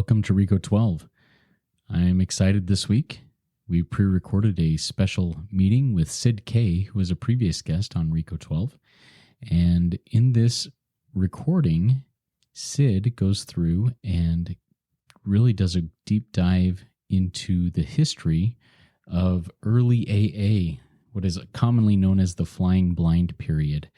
welcome to RICO 12. I'm excited this week. We pre-recorded a special meeting with Sid K, who was a previous guest on RICO 12. And in this recording, Sid goes through and really does a deep dive into the history of early AA, what is commonly known as the flying blind period.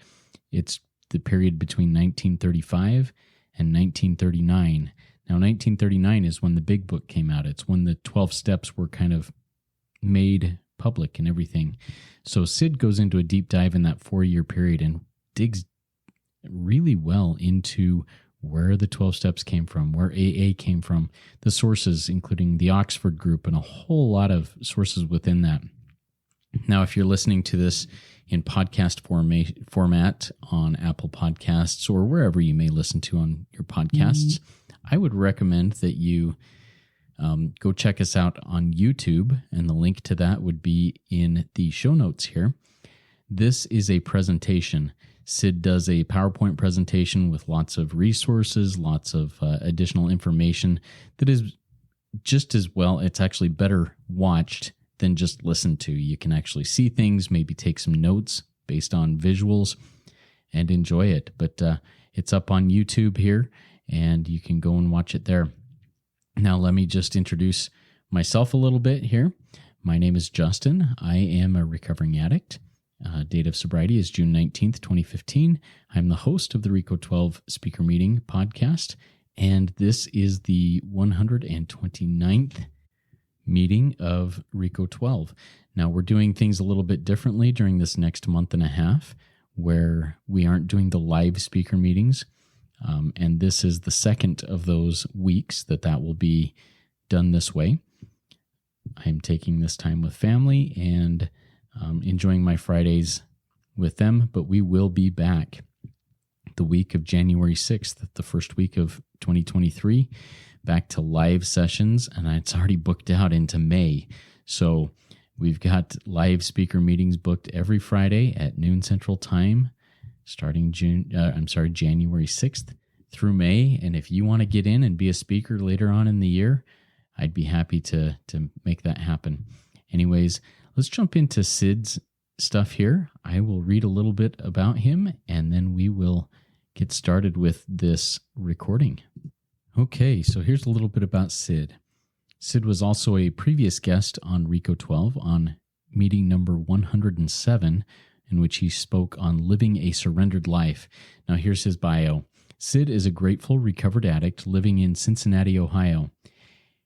It's the period between 1935 and 1939. Now, 1939 is when the big book came out. It's when the 12 steps were kind of made public and everything. So Sid goes into a deep dive in that 4-year period and digs really well into where the 12 steps came from, where AA came from, the sources, including the Oxford group and a whole lot of sources within that. Now, if you're listening to this in podcast format on Apple Podcasts or wherever you may listen to on your podcasts, I would recommend that you go check us out on YouTube, and the link to that would be in the show notes here. This is a presentation. Sid does a PowerPoint presentation with lots of resources, lots of additional information that is just as well. It's actually better watched than just listened to. You can actually see things, maybe take some notes based on visuals and enjoy it. But it's up on YouTube here, and you can go and watch it there. Now, let me just introduce myself a little bit here. My name is Justin. I am a recovering addict. Date of sobriety is June 19th, 2015. I'm the host of the RICO 12 Speaker Meeting podcast, and this is the 129th meeting of RICO 12. Now, we're doing things a little bit differently during this next month and a half, where we aren't doing the live speaker meetings, and this is the second of those weeks that will be done this way. I'm taking this time with family and enjoying my Fridays with them, but we will be back the week of January 6th, the first week of 2023, back to live sessions, and it's already booked out into May. So we've got live speaker meetings booked every Friday at noon Central Time, starting January 6th through May. And if you want to get in and be a speaker later on in the year, I'd be happy to make that happen. Anyways, let's jump into Sid's stuff here. I will read a little bit about him, and then we will get started with this recording. Okay, so here's a little bit about Sid. Sid was also a previous guest on RICO 12 on meeting number 107, in which he spoke on living a surrendered life. Now, here's his bio. Sid is a grateful, recovered addict living in Cincinnati, Ohio.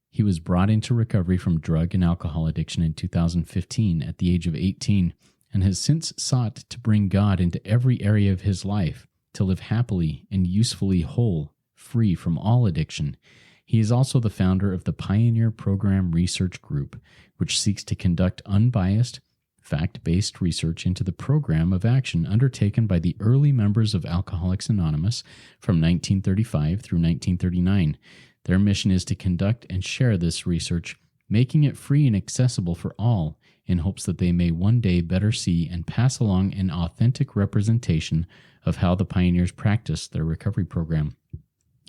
He was brought into recovery from drug and alcohol addiction in 2015 at the age of 18 and has since sought to bring God into every area of his life to live happily and usefully whole, free from all addiction. He is also the founder of the Pioneer Program Research Group, which seeks to conduct unbiased, fact-based research into the program of action undertaken by the early members of Alcoholics Anonymous from 1935 through 1939. Their mission is to conduct and share this research, making it free and accessible for all, in hopes that they may one day better see and pass along an authentic representation of how the pioneers practiced their recovery program.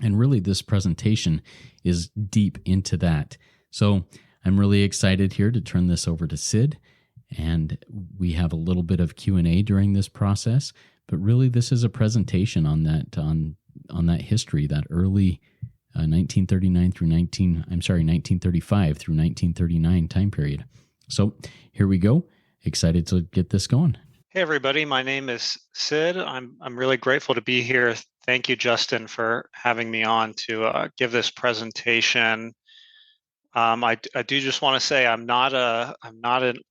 And really, this presentation is deep into that. So I'm really excited here to turn this over to Sid, and we have a little bit of Q&A during this process, but really this is a presentation on that history, that early 1935 through 1939 time period. So here we go. Excited to get this going. Hey everybody, my name is Sid. I'm really grateful to be here. Thank you, Justin, for having me on to give this presentation. I do just want to say I'm not an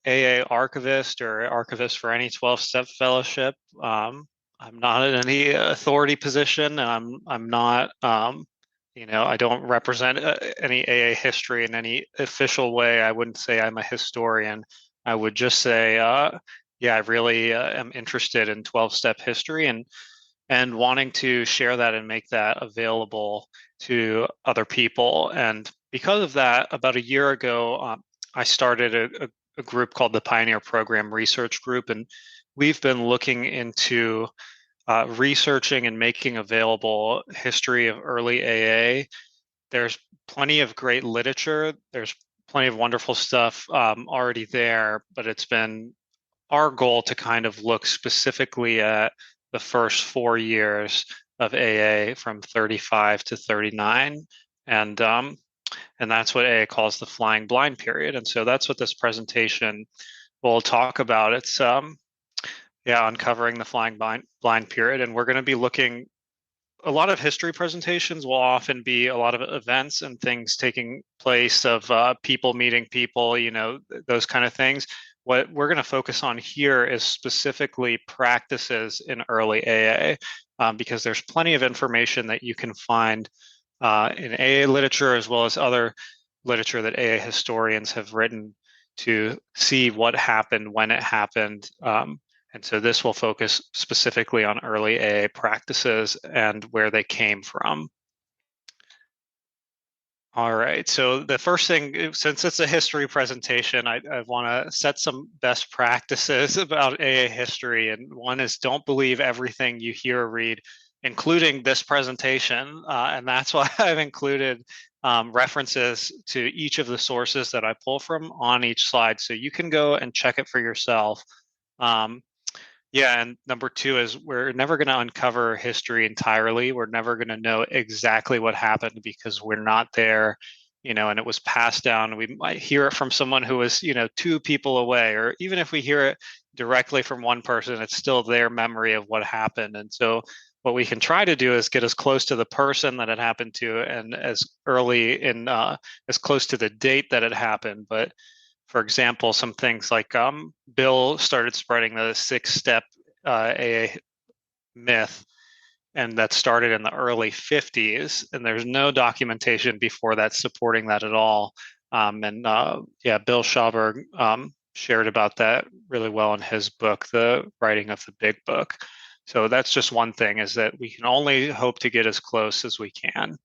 AA archivist or archivist for any 12-step fellowship. I'm not in any authority position, and I'm not I don't represent any AA history in any official way. I wouldn't say I'm a historian. I would just say, I really am interested in 12-step history and wanting to share that and make that available to other people. And because of that, about a year ago, I started a group called the Pioneer Program Research Group, and we've been looking into researching and making available history of early AA there's plenty of great literature. There's plenty of wonderful stuff already there, but it's been our goal to kind of look specifically at the first 4 years of AA from 35 to 39. And that's what AA calls the flying blind period. And so that's what this presentation will talk about. It's uncovering the flying blind period. And we're going to be looking, a lot of history presentations will often be a lot of events and things taking place of people meeting people, those kind of things. What we're going to focus on here is specifically practices in early AA, because there's plenty of information that you can find in AA literature as well as other literature that AA historians have written to see what happened, when it happened. And so this will focus specifically on early AA practices and where they came from. All right, so the first thing, since it's a history presentation, I want to set some best practices about AA history. And one is, don't believe everything you hear or read, including this presentation. And that's why I've included references to each of the sources that I pull from on each slide. So you can go and check it for yourself. Yeah, and number two is, we're never going to uncover history entirely. We're never going to know exactly what happened because we're not there, and it was passed down. We might hear it from someone who was, 2 people away, or even if we hear it directly from one person, it's still their memory of what happened. And so what we can try to do is get as close to the person that it happened to, and as early in, as close to the date that it happened. But for example, some things like Bill started spreading the 6-step AA myth, and that started in the early 50s, and there's no documentation before that supporting that at all. Bill Schauberg shared about that really well in his book, The Writing of the Big Book. So that's just one thing, is that we can only hope to get as close as we can.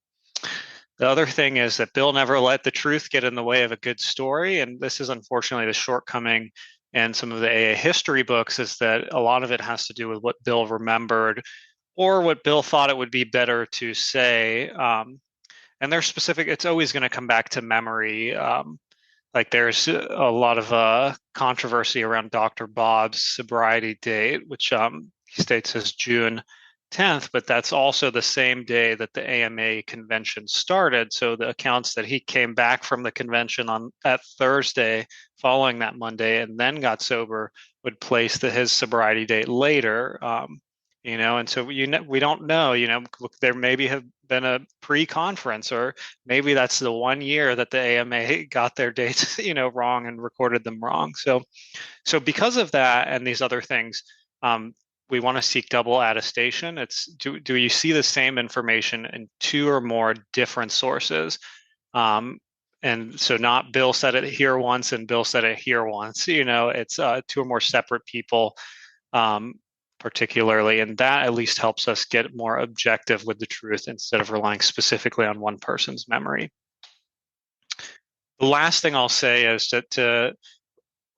The other thing is that Bill never let the truth get in the way of a good story. And this is unfortunately the shortcoming in some of the AA history books, is that a lot of it has to do with what Bill remembered or what Bill thought it would be better to say. And they're specific, it's always going to come back to memory. Like there's a lot of controversy around Dr. Bob's sobriety date, which he states as June 10th, but that's also the same day that the AMA convention started. So the accounts that he came back from the convention on that Thursday following that Monday and then got sober would place his sobriety date later. And so we don't know, there maybe have been a pre-conference, or maybe that's the 1 year that the AMA got their dates, wrong and recorded them wrong. So because of that and these other things, we want to seek double attestation. It's do you see the same information in 2 or more different sources? And so not Bill said it here once and Bill said it here once. It's 2 or more separate people, particularly, and that at least helps us get more objective with the truth instead of relying specifically on one person's memory. The last thing I'll say is to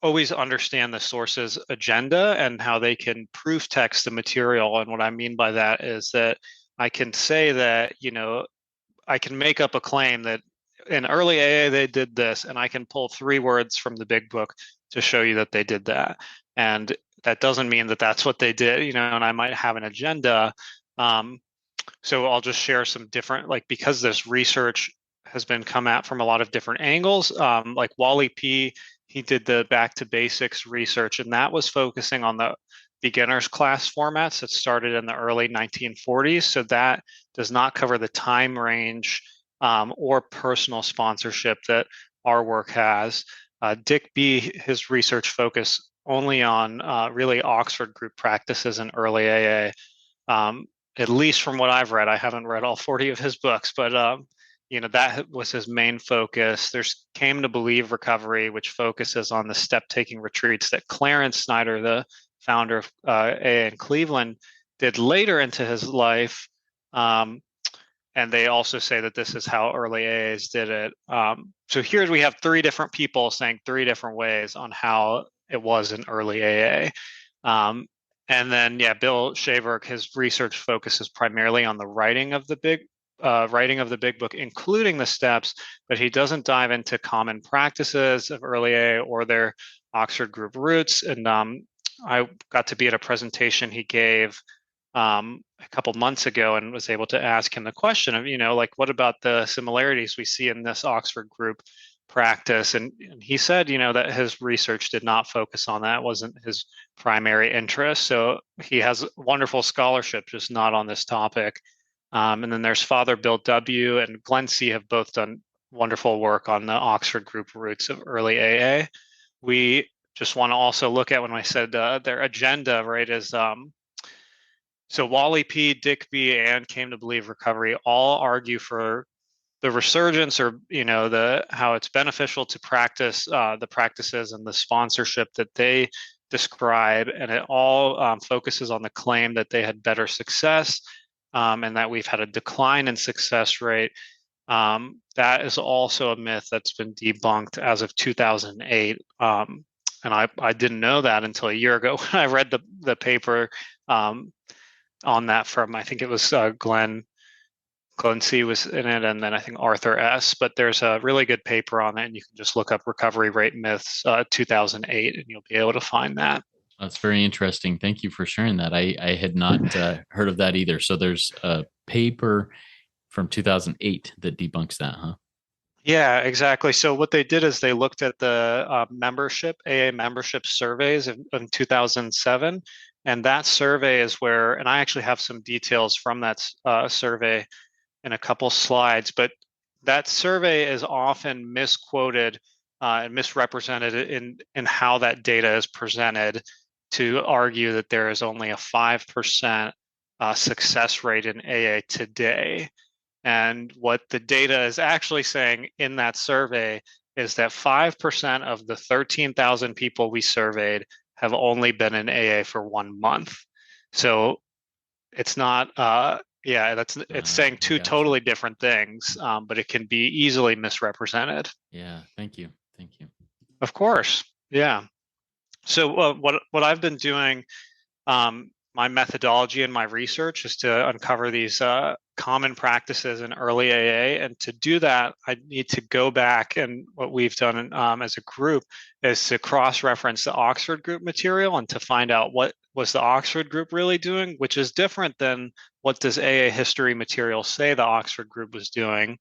always understand the source's agenda and how they can proof text the material. And what I mean by that is that I can say that, I can make up a claim that in early AA they did this, and I can pull 3 words from the big book to show you that they did that. And that doesn't mean that that's what they did, and I might have an agenda. So I'll just share some different, because this research has been come at from a lot of different angles, like Wally P., he did the back to basics research, and that was focusing on the beginners class formats that started in the early 1940s. So that does not cover the time range or personal sponsorship that our work has. Dick B., his research focus only on really Oxford group practices in early AA. At least from what I've read, I haven't read all 40 of his books, but that was his main focus. There's Came to Believe Recovery, which focuses on the step-taking retreats that Clarence Snyder, the founder of AA in Cleveland, did later into his life. And they also say that this is how early AAs did it. So here we have 3 different people saying 3 different ways on how it was in early AA. And then, Bill Shaverk, his research focuses primarily on the writing of the big writing of the big book, including the steps, but he doesn't dive into common practices of early AA or their Oxford group roots. And I got to be at a presentation he gave a couple months ago and was able to ask him the question of, like, what about the similarities we see in this Oxford group practice? And he said, that his research did not focus on that. It wasn't his primary interest. So he has wonderful scholarship, just not on this topic. And then there's Father Bill W. and Glenn C. have both done wonderful work on the Oxford group roots of early AA. We just want to also look at, when I said their agenda, right, is so Wally P., Dick B., and Came to Believe Recovery all argue for the resurgence, or the how it's beneficial to practice the practices and the sponsorship that they describe, and it all focuses on the claim that they had better success, and that we've had a decline in success rate. That is also a myth that's been debunked as of 2008. And I didn't know that until a year ago when I read the paper on that from, I think it was Glenn C. was in it, and then I think Arthur S. But there's a really good paper on it, and you can just look up recovery rate myths 2008, and you'll be able to find that. That's very interesting. Thank you for sharing that. I had not heard of that either. So there's a paper from 2008 that debunks that, huh? Yeah, exactly. So what they did is they looked at the AA membership surveys in 2007. And that survey is where, and I actually have some details from that survey in a couple slides, but that survey is often misquoted and misrepresented in how that data is presented, to argue that there is only a 5% success rate in AA today. And what the data is actually saying in that survey is that 5% of the 13,000 people we surveyed have only been in AA for 1 month. So it's not, it's saying two totally different things, but it can be easily misrepresented. Yeah, thank you. Thank you. Of course, yeah. So what I've been doing, my methodology and my research is to uncover these common practices in early AA. And to do that, I need to go back, and what we've done as a group is to cross-reference the Oxford group material and to find out what was the Oxford group really doing, which is different than what does AA history material say the Oxford group was doing.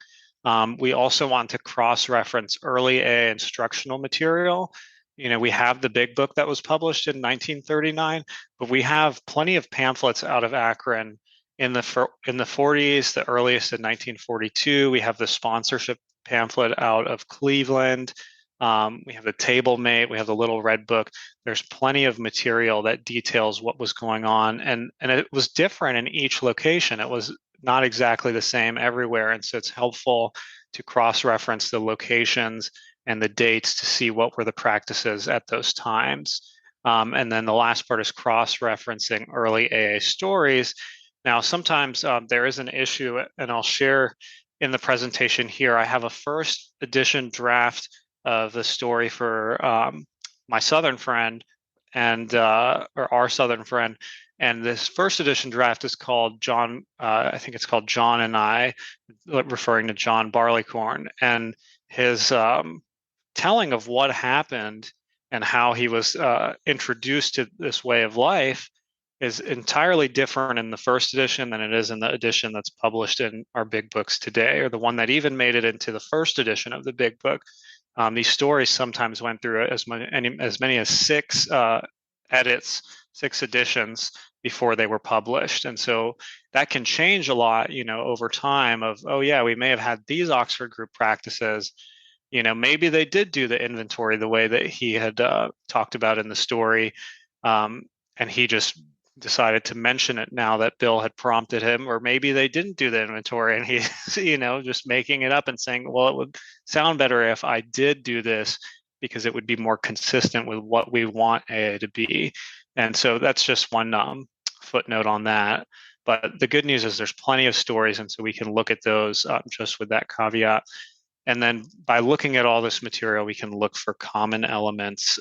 We also want to cross-reference early AA instructional material. We have the big book that was published in 1939, but we have plenty of pamphlets out of Akron in the 40s, the earliest in 1942. We have the sponsorship pamphlet out of Cleveland. We have the table mate. We have the little red book. There's plenty of material that details what was going on, and it was different in each location. It was not exactly the same everywhere, and so it's helpful to cross-reference the locations and the dates to see what were the practices at those times. And then the last part is cross-referencing early AA stories. Now, sometimes there is an issue, and I'll share in the presentation here. I have a first edition draft of the story for my Southern friend, and or our Southern friend. And this first edition draft is called John, I think it's called John and I, referring to John Barleycorn. And his telling of what happened and how he was introduced to this way of life is entirely different in the first edition than it is in the edition that's published in our big books today, or the one that even made it into the first edition of the big book. These stories sometimes went through as many as 6 edits, 6 editions before they were published. And so that can change a lot, over time of, oh yeah, we may have had these Oxford group practices. Maybe they did do the inventory the way that he had talked about in the story. And he just decided to mention it now that Bill had prompted him, or maybe they didn't do the inventory and he's, just making it up and saying, well, it would sound better if I did do this because it would be more consistent with what we want AA to be. And so that's just one footnote on that. But the good news is there's plenty of stories, and so we can look at those just with that caveat. And then by looking at all this material, we can look for common elements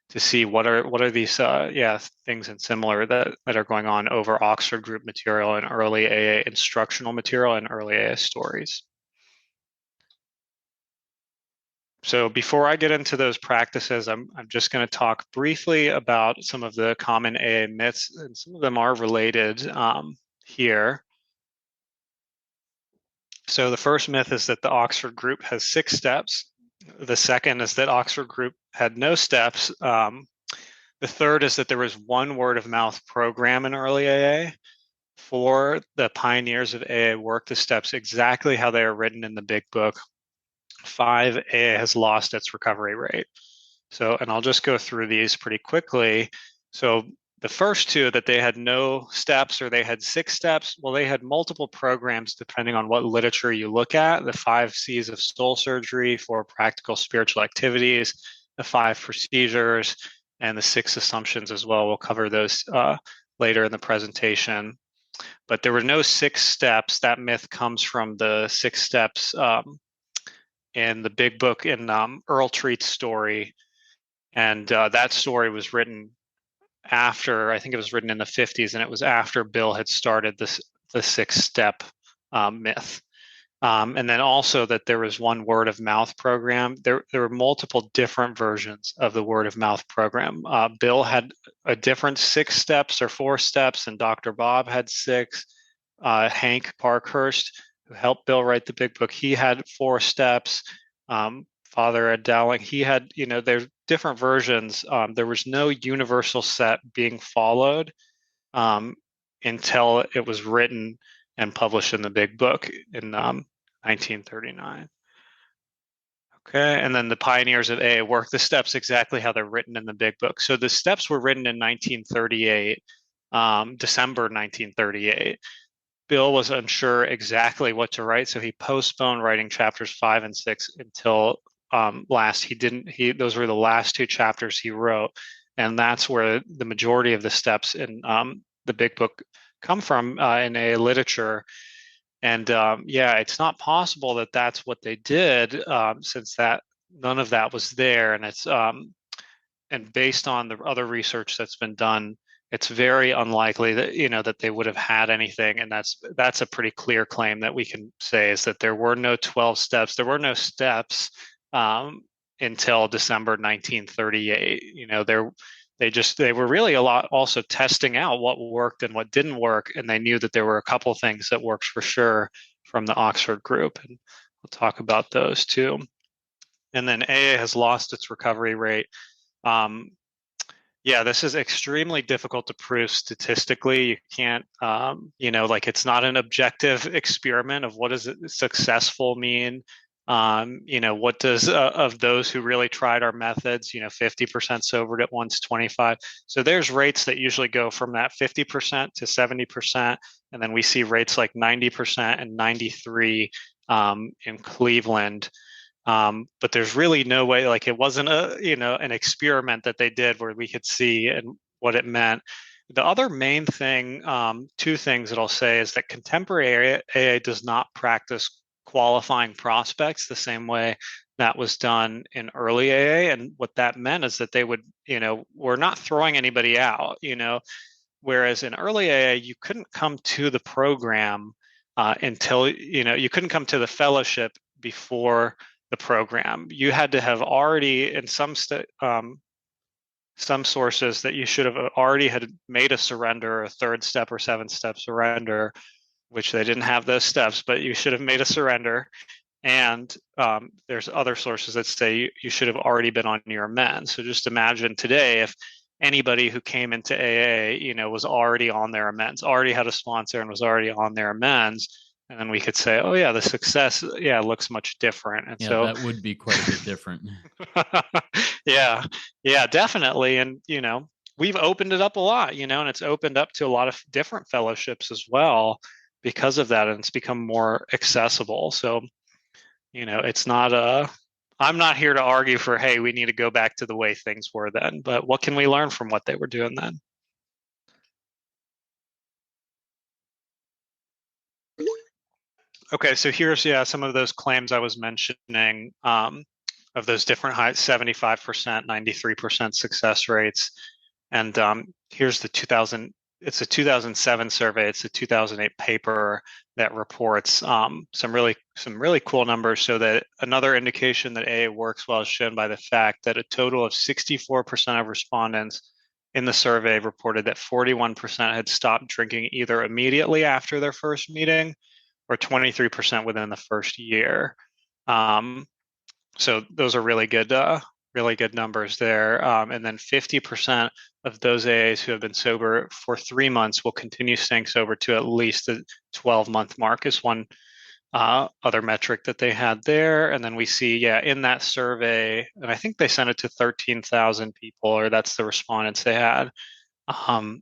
to see what are these things and similar that are going on over Oxford group material and early AA instructional material and early AA stories. So before I get into those practices, I'm just going to talk briefly about some of the common AA myths, and some of them are related here. So the first myth is that the Oxford group has 6 steps. The second is that Oxford group had no steps. The third is that there was one word of mouth program in early AA. 4, the pioneers of AA worked the steps exactly how they are written in the big book. 5, AA has lost its recovery rate. So, and I'll just go through these pretty quickly. So the first 2, that they had no steps or they had 6 steps, well, they had multiple programs depending on what literature you look at. The 5 C's of soul surgery, 4 practical spiritual activities, the 5 procedures, and the 6 assumptions as well. We'll cover those later in the presentation. But there were no 6 steps. That myth comes from the 6 steps in the big book in Earl Treat's story. And that story was written after, I think it was written in the 50s, and it was after Bill had started the 6-step myth. And then also that there was one word of mouth program. There were multiple different versions of the word of mouth program. Bill had a different 6 steps or 4 steps, and Dr. Bob had 6. Hank Parkhurst, who helped Bill write the big book, he had 4 steps. Father Ed Dowling, he had, there's different versions. There was no universal set being followed until it was written and published in the big book in 1939. Okay, and then the pioneers of AA worked the steps exactly how they're written in the big book. So the steps were written in 1938, December 1938. Bill was unsure exactly what to write, so he postponed writing chapters 5 and 6 until last. Those were the last 2 chapters he wrote, and that's where the majority of the steps in the big book come from in AA literature. And it's not possible that that's what they did, since that none of that was there, and it's and based on the other research that's been done, it's very unlikely that that they would have had anything. And that's a pretty clear claim that we can say, is that there were no 12 steps. There were no steps until December 1938. They were really a lot also testing out what worked and what didn't work, and they knew that there were a couple things that worked for sure from the Oxford group, and we'll talk about those too. And then AA has lost its recovery rate. This is extremely difficult to prove statistically. You can't, it's not an objective experiment of what does successful mean. What does of those who really tried our methods, 50% sobered at once, 25. So there's rates that usually go from that 50% to 70%. And then we see rates like 90% and 93 in Cleveland. But there's really no way, like it wasn't an experiment that they did where we could see and what it meant. The other main thing, 2 things that I'll say, is that contemporary AA does not practice qualifying prospects the same way that was done in early AA. And what that meant is that they would, we're not throwing anybody out, whereas in early AA, you couldn't come to the program until, you couldn't come to the fellowship before the program. You had to have already, in some sources, that you should have already had made a surrender, a 3rd step or 7th-step surrender, which they didn't have those steps, but you should have made a surrender. And there's other sources that say you should have already been on your amends. So just imagine today if anybody who came into AA, was already on their amends, already had a sponsor and was already on their amends. And then we could say, oh yeah, the success, looks much different. And so that would be quite a bit different. yeah, definitely. And, we've opened it up a lot, and it's opened up to a lot of different fellowships as well because of that. And it's become more accessible. So, it's not I'm not here to argue for, hey, we need to go back to the way things were then, but what can we learn from what they were doing then? Okay, so here's some of those claims I was mentioning. of those different heights, 75%, 93% success rates. And here's the 2000, it's a 2007 survey. It's a 2008 paper that reports some really cool numbers. So that another indication that AA works well is shown by the fact that a total of 64% of respondents in the survey reported that 41% had stopped drinking either immediately after their first meeting or 23% within the first year. So those are really good numbers there. And then 50% of those AAs who have been sober for 3 months will continue staying sober to at least the 12-month mark is one other metric that they had there. And then we see, in that survey, and I think they sent it to 13,000 people, or that's the respondents they had. The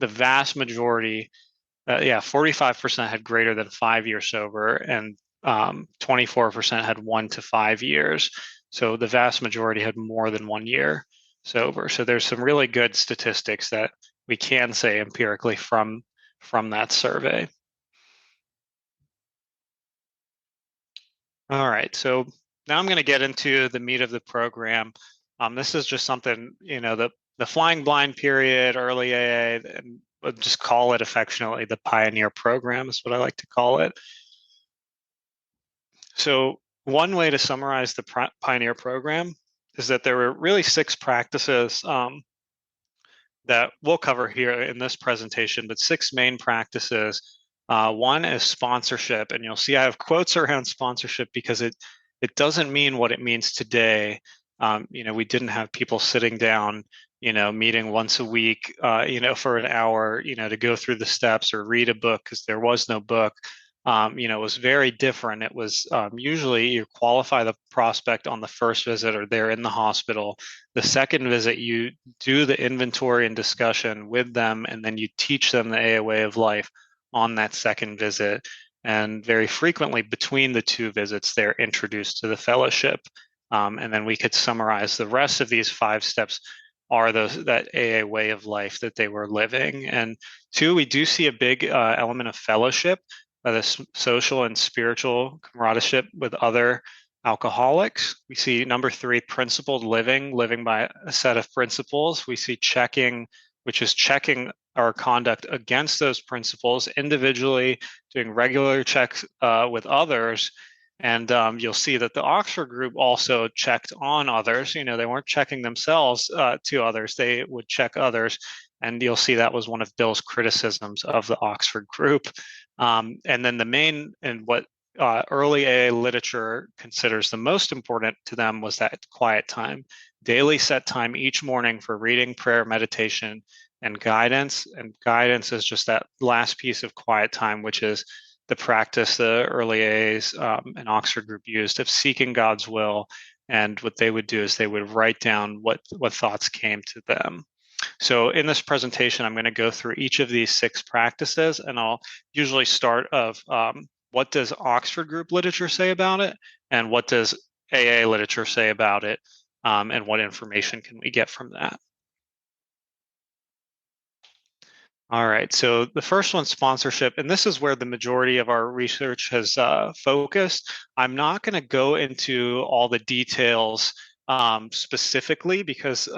vast majority, 45% had greater than 5 years sober, and 24% had 1 to 5 years. So the vast majority had more than 1 year sober. So there's some really good statistics that we can say empirically from that survey. All right, so now I'm going to get into the meat of the program. This is just something, the flying blind period, early AA, and we'll just call it affectionately the Pioneer Program is what I like to call it. So one way to summarize the Pioneer Program is that there were really 6 practices that we'll cover here in this presentation, but 6 main practices. One is sponsorship, and you'll see I have quotes around sponsorship because it doesn't mean what it means today. We didn't have people sitting down, meeting once a week, for an hour, to go through the steps or read a book because there was no book. It was very different. It was usually you qualify the prospect on the first visit or they're in the hospital. The second visit, you do the inventory and discussion with them, and then you teach them the AA way of life on that second visit. And very frequently between the 2 visits, they're introduced to the fellowship. And then we could summarize the rest of these 5 steps are that AA way of life that they were living. And 2, we do see a big element of fellowship, the social and spiritual comradeship with other alcoholics. We see number 3, principled living by a set of principles. We see checking, which is checking our conduct against those principles individually, doing regular checks with others. And you'll see that the Oxford group also checked on others. They weren't checking themselves to others, they would check others. And you'll see that was one of Bill's criticisms of the Oxford group. And then the main, and what early AA literature considers the most important to them was that quiet time, daily set time each morning for reading, prayer, meditation, and guidance. And guidance is just that last piece of quiet time, which is the practice the early AAs and Oxford group used of seeking God's will. And what they would do is they would write down what thoughts came to them. So in this presentation, I'm going to go through each of these 6 practices, and I'll usually start of what does Oxford group literature say about it, and what does AA literature say about it, and what information can we get from that. All right, so the first one, sponsorship, and this is where the majority of our research has focused. I'm not going to go into all the details specifically because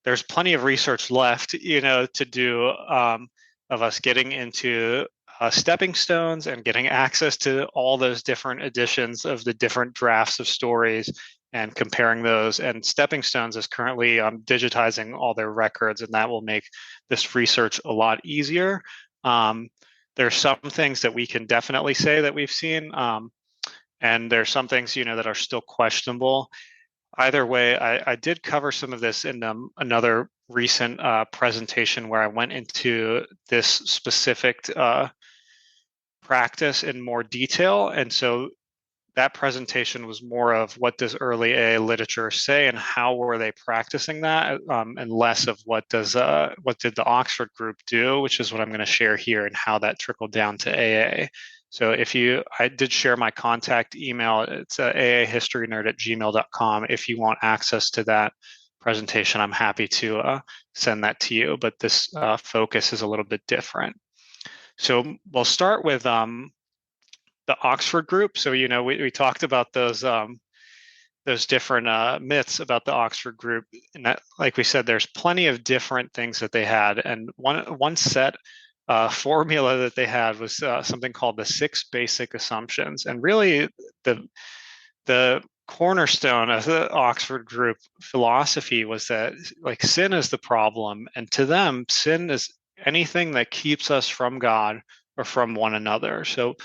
there's plenty of research left, to do of us getting into stepping stones and getting access to all those different editions of the different drafts of stories and comparing those. And Stepping Stones is currently digitizing all their records, and that will make this research a lot easier. There's some things that we can definitely say that we've seen, and there's some things, that are still questionable. Either way, I did cover some of this in another recent presentation where I went into this specific practice in more detail. And so that presentation was more of what does early AA literature say and how were they practicing that, and less of what did the Oxford group do, which is what I'm going to share here and how that trickled down to AA. So I did share my contact email. It's aahistorynerd@gmail.com. If you want access to that presentation, I'm happy to send that to you, but this focus is a little bit different. So we'll start with the Oxford group. So, we talked about those those different myths about the Oxford group. And that, like we said, there's plenty of different things that they had. And one set formula that they had was something called the six basic assumptions. And really, the the cornerstone of the Oxford group philosophy was that like sin is the problem, and to them, sin is anything that keeps us from God or from one another. So,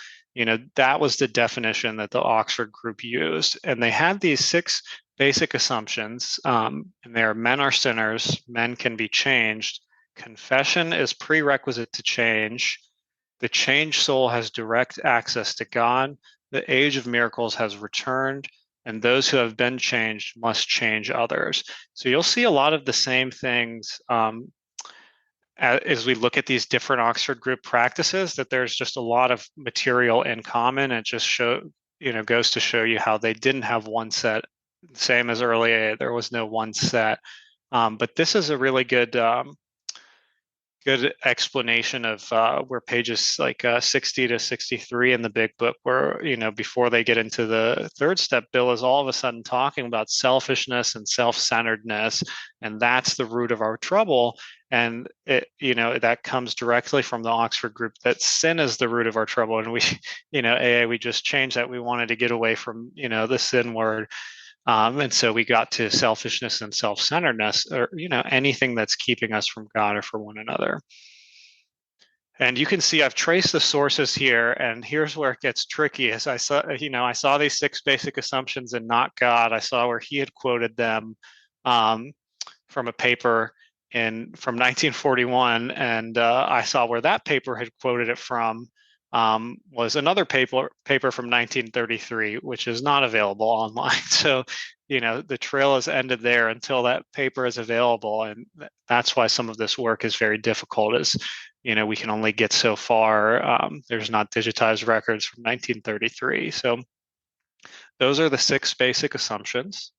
that was the definition that the Oxford group used, and they had these six basic assumptions. And they're: men are sinners, men can be changed, confession is prerequisite to change, the changed soul has direct access to God, the age of miracles has returned, and those who have been changed must change others. So you'll see a lot of the same things as we look at these different Oxford group practices, that there's just a lot of material in common. It just goes to show you how they didn't have one set. Same as early AA, there was no one set. But this is a really good explanation of where pages like 60 to 63 in the big book, where, before they get into the third step, Bill is all of a sudden talking about selfishness and self-centeredness, and that's the root of our trouble. And that comes directly from the Oxford group, that sin is the root of our trouble. And we, AA, we just changed that. We wanted to get away from, the sin word. And so we got to selfishness and self-centeredness, or anything that's keeping us from God or from one another. And you can see I've traced the sources here, and here's where it gets tricky. As I saw these six basic assumptions and not God. I saw where he had quoted them from a paper from 1941, and I saw where that paper had quoted it from. Was another paper from 1933, which is not available online. So, the trail is ended there until that paper is available. And that's why some of this work is very difficult, is, we can only get so far. There's not digitized records from 1933. So those are the six basic assumptions.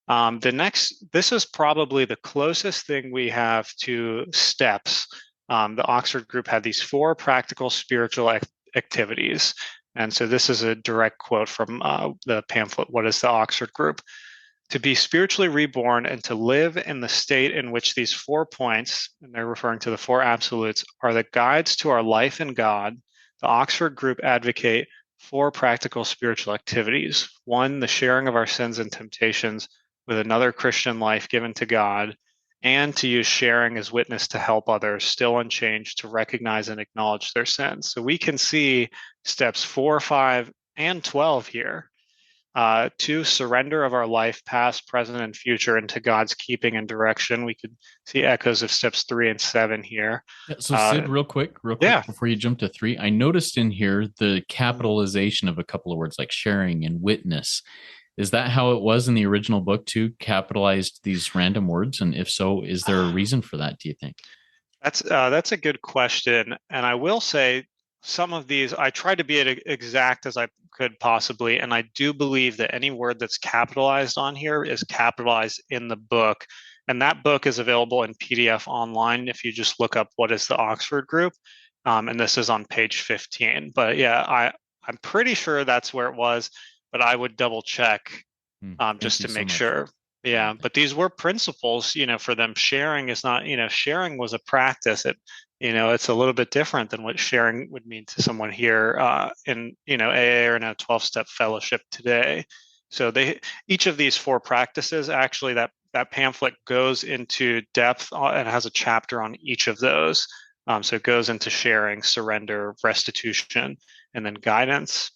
This is probably the closest thing we have to steps. The Oxford group had these four practical spiritual activities. And so this is a direct quote from the pamphlet, What is the Oxford Group? To be spiritually reborn and to live in the state in which these 4 points, and they're referring to the four absolutes, are the guides to our life in God, the Oxford Group advocate four practical spiritual activities. One, the sharing of our sins and temptations with another Christian life given to God, and to use sharing as witness to help others still unchanged to recognize and acknowledge their sins. So we can see steps 4, 5, and 12 here. To surrender of our life, past, present, and future, into God's keeping and direction. We could see echoes of steps 3 and 7 here. Yeah, so Sid, real quick, yeah. before you jump to 3, I noticed in here the capitalization of a couple of words like sharing and witness. Is that how it was in the original book too? Capitalized these random words, and if so, is there a reason for that, do you think? That's a good question, and I will say some of these I tried to be as exact as I could possibly, and I do believe that any word that's capitalized on here is capitalized in the book, and that book is available in PDF online if you just look up What is the Oxford Group, and this is on page 15. But yeah, I'm pretty sure that's where it was, but I would double check just to make sure. Yeah, but these were principles, for them. Sharing is not, sharing was a practice. It's a little bit different than what sharing would mean to someone here in, AA or in a 12-step fellowship today. So each of these four practices, actually, that pamphlet goes into depth and has a chapter on each of those. So it goes into sharing, surrender, restitution, and then guidance.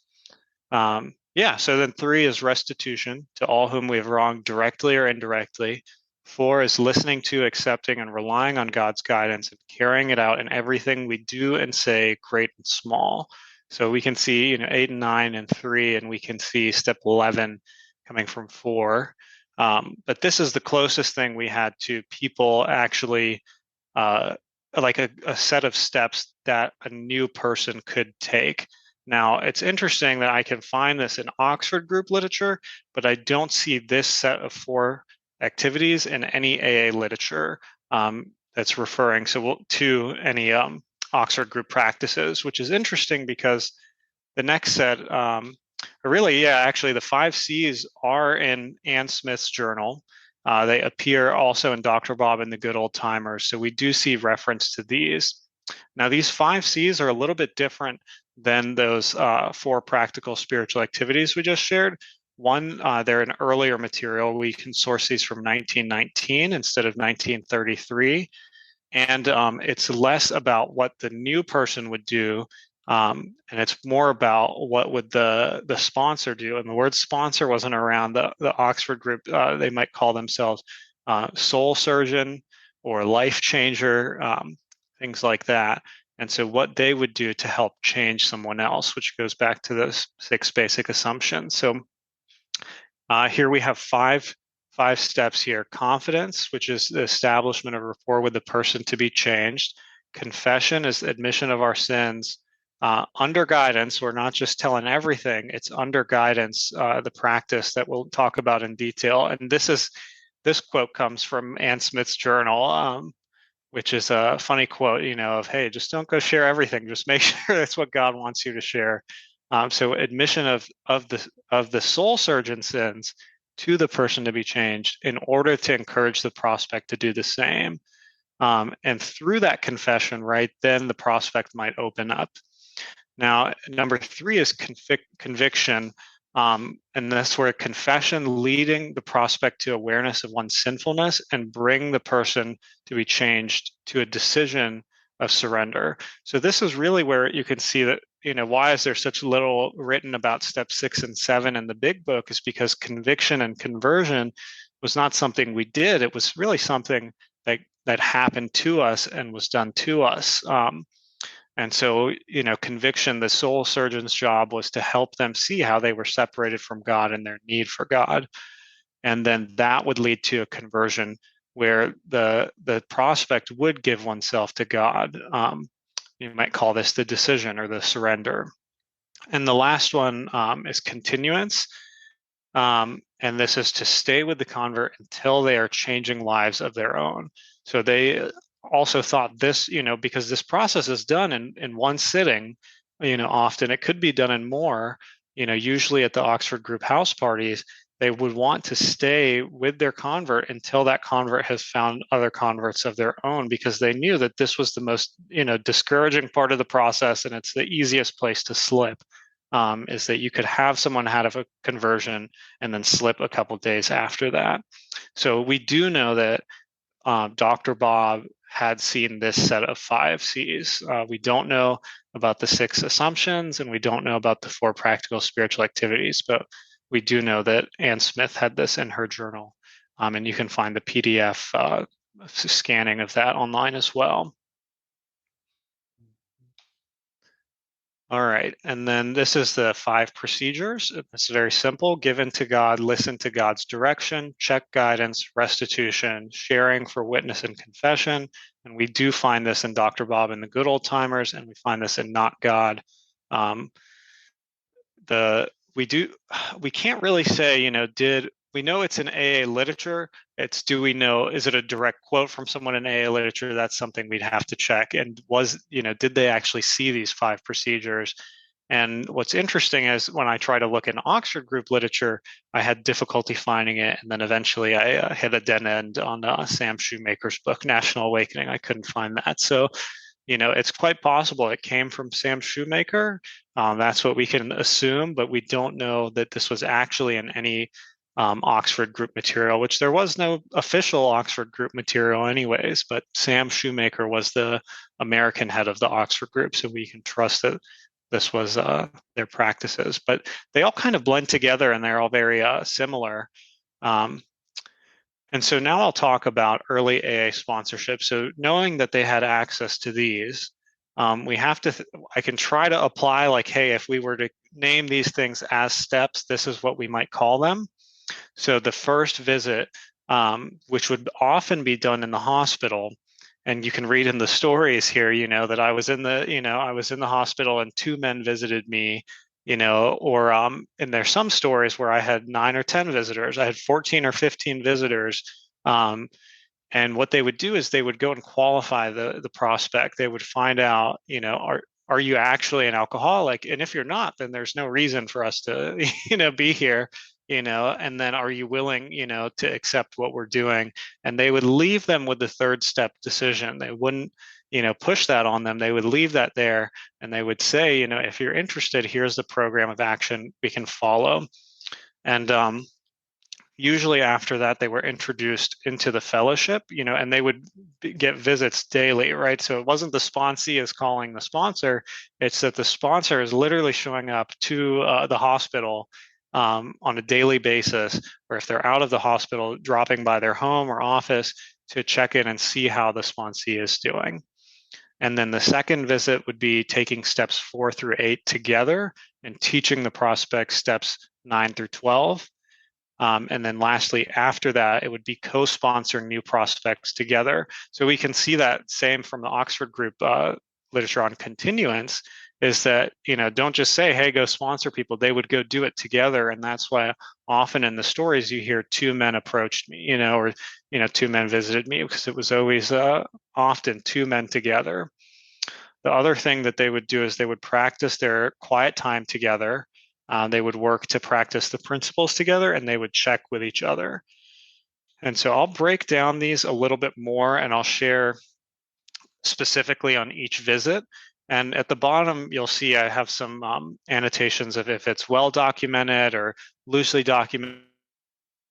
So then 3 is restitution to all whom we have wronged directly or indirectly. 4 is listening to, accepting, and relying on God's guidance and carrying it out in everything we do and say, great and small. So we can see, 8 and 9 and 3, and we can see step 11 coming from 4. But this is the closest thing we had to people actually like a set of steps that a new person could take. Now, it's interesting that I can find this in Oxford group literature, but I don't see this set of 4 activities in any AA literature that's referring to any Oxford group practices, which is interesting because the next set, really, yeah, actually, the 5 C's are in Ann Smith's journal. They appear also in Dr. Bob and the Good Old Timers. So we do see reference to these. Now, these 5 C's are a little bit different than those 4 practical spiritual activities we just shared. One, they're an earlier material. We can source these from 1919 instead of 1933. And it's less about what the new person would do, and it's more about what would the sponsor do. And the word sponsor wasn't around the Oxford group. They might call themselves soul surgeon or life changer, things like that. And so what they would do to help change someone else, which goes back to those 6 basic assumptions. So here we have five steps here. Confidence, which is the establishment of rapport with the person to be changed. Confession is admission of our sins. Under guidance, we're not just telling everything, it's under guidance, the practice that we'll talk about in detail. And this quote comes from Ann Smith's journal, which is a funny quote, of, hey, just don't go share everything. Just make sure that's what God wants you to share. So admission of the soul surgeon sins to the person to be changed in order to encourage the prospect to do the same. And through that confession, right, then the prospect might open up. Now, number 3 is conviction. And that's where confession leading the prospect to awareness of one's sinfulness and bring the person to be changed to a decision of surrender. So this is really where you can see that, why is there such little written about step 6 and 7 in the big book, is because conviction and conversion was not something we did. It was really something that happened to us and was done to us. And so, conviction, the soul surgeon's job was to help them see how they were separated from God and their need for God. And then that would lead to a conversion where the prospect would give oneself to God. You might call this the decision or the surrender. And the last one is continuance. And this is to stay with the convert until they are changing lives of their own. So they also thought this, because this process is done in one sitting, often it could be done in more, usually at the Oxford group house parties, they would want to stay with their convert until that convert has found other converts of their own, because they knew that this was the most, discouraging part of the process, and it's the easiest place to slip. Is that you could have someone have a conversion and then slip a couple days after that. So we do know that Dr. Bob had seen this set of 5 C's. We don't know about the 6 assumptions, and we don't know about the 4 practical spiritual activities, but we do know that Ann Smith had this in her journal, and you can find the PDF scanning of that online as well. All right, and then this is the 5 procedures. It's very simple: given to God, listen to God's direction, check guidance, restitution, sharing for witness and confession. And we do find this in Dr. Bob and the Good Old Timers, and we find this in Not God. We can't really say, did we know it's in AA literature? It's, do we know, is it a direct quote from someone in AA literature? That's something we'd have to check. And did they actually see these 5 procedures? And what's interesting is when I try to look in Oxford group literature, I had difficulty finding it. And then eventually I hit a dead end on Sam Shoemaker's book, National Awakening. I couldn't find that. So, it's quite possible it came from Sam Shoemaker. That's what we can assume, but we don't know that this was actually in any Oxford group material, which there was no official Oxford group material anyways, but Sam Shoemaker was the American head of the Oxford group, so we can trust that this was their practices. But they all kind of blend together, and they're all very similar. And so now I'll talk about early AA sponsorship. So knowing that they had access to these, we have to, I can try to apply like, hey, if we were to name these things as steps, this is what we might call them. So the first visit, which would often be done in the hospital, and you can read in the stories here, that I was in the hospital and 2 men visited me, or and there's some stories where I had 9 or 10 visitors. I had 14 or 15 visitors. And what they would do is they would go and qualify the prospect. They would find out, are you actually an alcoholic? And if you're not, then there's no reason for us to, be here, and then are you willing, to accept what we're doing? And they would leave them with the third step decision. They wouldn't, push that on them. They would leave that there and they would say, if you're interested, here's the program of action we can follow. And usually after that, they were introduced into the fellowship, and they would get visits daily, right? So it wasn't the sponsee is calling the sponsor, it's that the sponsor is literally showing up to the hospital on a daily basis, or if they're out of the hospital, dropping by their home or office to check in and see how the sponsee is doing. And then the second visit would be taking steps 4 through 8 together and teaching the prospect steps 9 through 12. And then lastly, after that, it would be co-sponsoring new prospects together. So we can see that same from the Oxford group literature on continuance, is that, don't just say, hey, go sponsor people. They would go do it together. And that's why often in the stories you hear 2 men approached me, or, 2 men visited me, because it was always often 2 men together. The other thing that they would do is they would practice their quiet time together. They would work to practice the principles together, and they would check with each other. And so I'll break down these a little bit more, and I'll share specifically on each visit. And at the bottom, you'll see I have some annotations of if it's well documented or loosely documented,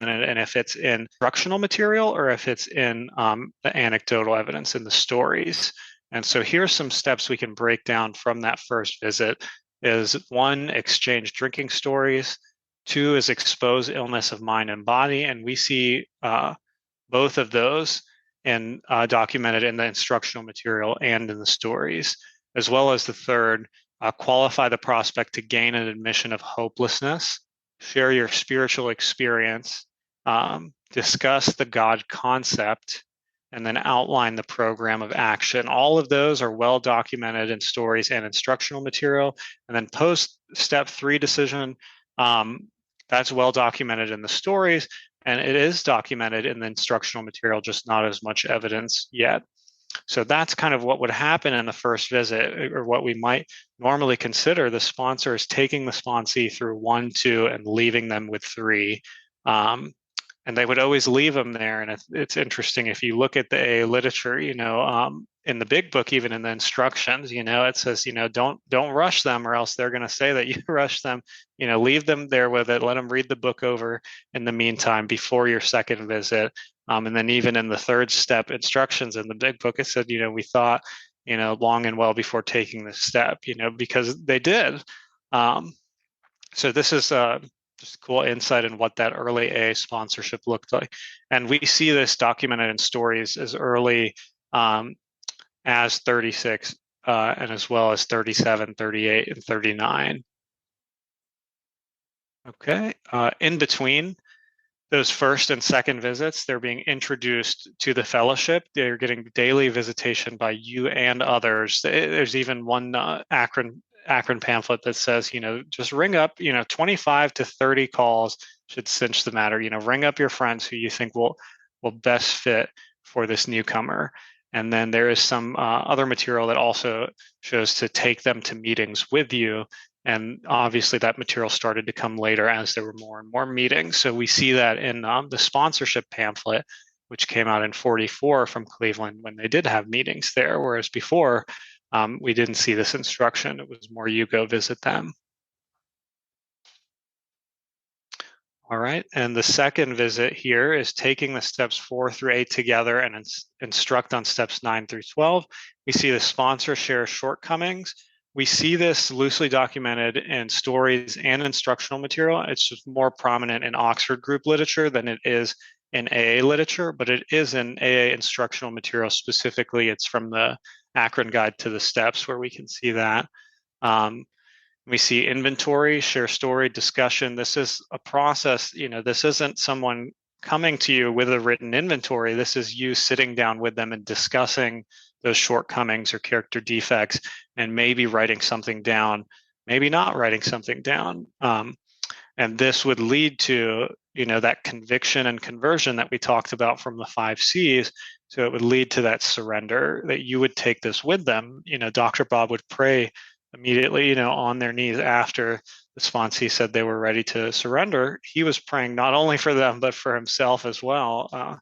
and if it's in instructional material or if it's in the anecdotal evidence in the stories. And so here's some steps we can break down from that first visit. Is 1, exchange drinking stories. 2 is expose illness of mind and body. And we see both of those and documented in the instructional material and in the stories, as well as the third, qualify the prospect to gain an admission of hopelessness, share your spiritual experience, discuss the God concept, and then outline the program of action. All of those are well documented in stories and instructional material. And then post step 3 decision, that's well documented in the stories, and it is documented in the instructional material, just not as much evidence yet. So that's kind of what would happen in the first visit, or what we might normally consider the sponsor is taking the sponsee through 1, 2, and leaving them with 3. And they would always leave them there. And it's interesting, if you look at the AA literature, in the big book, even in the instructions, it says, don't rush them, or else they're going to say that you rushed them. Leave them there with it. Let them read the book over in the meantime before your second visit. And then even in the third step instructions in the big book, it said, we thought, long and well before taking this step, because they did. So this is just cool insight in what that early AA sponsorship looked like. And we see this documented in stories as early as 36 and as well as 37, 38, and 39. Okay, in between those first and second visits, they're being introduced to the fellowship. They're getting daily visitation by you and others. There's even one Akron pamphlet that says, just ring up, 25 to 30 calls should cinch the matter. Ring up your friends who you think will best fit for this newcomer. And then there is some other material that also shows to take them to meetings with you. And obviously that material started to come later as there were more and more meetings. So we see that in the sponsorship pamphlet, which came out in 44 from Cleveland, when they did have meetings there, whereas before we didn't see this instruction. It was more you go visit them. All right, and the second visit here is taking the steps 4 through 8 together and instruct on steps 9 through 12. We see the sponsor share shortcomings. We see this loosely documented in stories and instructional material. It's just more prominent in Oxford group literature than it is in AA literature, but it is in AA instructional material specifically. It's from the Akron Guide to the Steps, where we can see that. We see inventory, share story, discussion. This is a process. This isn't someone coming to you with a written inventory. This is you sitting down with them and discussing those shortcomings or character defects, and maybe writing something down, maybe not writing something down. And this would lead to, that conviction and conversion that we talked about from the 5 C's. So it would lead to that surrender, that you would take this with them. Dr. Bob would pray immediately, on their knees after the sponsee said they were ready to surrender, he was praying not only for them, but for himself as well.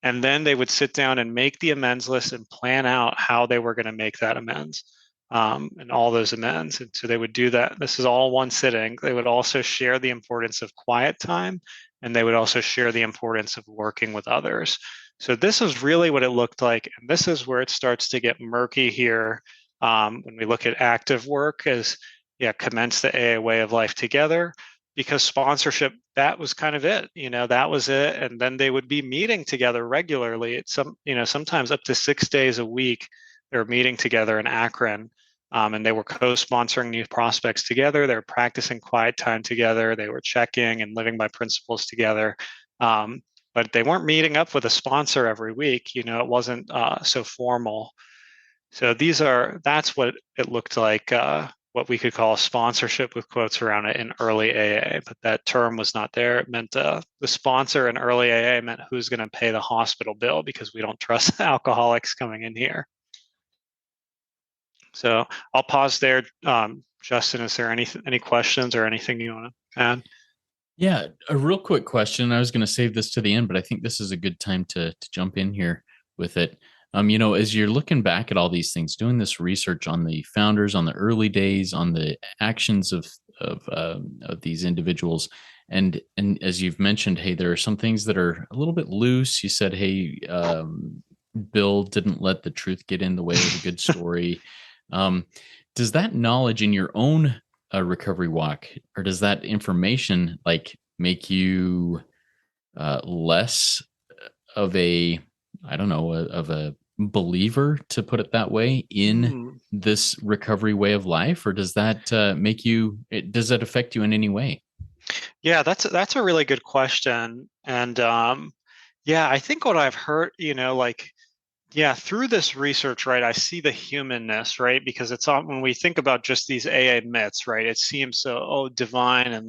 And then they would sit down and make the amends list and plan out how they were going to make that amends, and all those amends. And so they would do that. This is all one sitting. They would also share the importance of quiet time, and they would also share the importance of working with others. So this is really what it looked like. And this is where it starts to get murky here, when we look at active work as, yeah, commence the AA way of life together, because sponsorship, that was kind of it, that was it. And then they would be meeting together regularly. It's sometimes up to 6 days a week. They were meeting together in Akron, and they were co-sponsoring new prospects together. They were practicing quiet time together. They were checking and living by principles together. But they weren't meeting up with a sponsor every week. It wasn't so formal. So that's what it looked like, what we could call sponsorship with quotes around it in early AA, but that term was not there. It meant the sponsor in early AA meant who's going to pay the hospital bill, because we don't trust alcoholics coming in here. So I'll pause there. Justin, is there any questions or anything you want to add? Yeah, a real quick question. I was going to save this to the end, but I think this is a good time to jump in here with it. As you're looking back at all these things, doing this research on the founders, on the early days, on the actions of these individuals, and as you've mentioned, hey, there are some things that are a little bit loose. You said, hey, Bill didn't let the truth get in the way of a good story. Does that knowledge in your own recovery walk, or does that information make you less of a, I don't know, of a believer, to put it that way, in this recovery way of life, or does that does that affect you in any way? Yeah, that's a really good question. And yeah, I think what I've heard, yeah, through this research, right, I see the humanness, right? Because it's on, when we think about just these AA myths, right, it seems so, divine and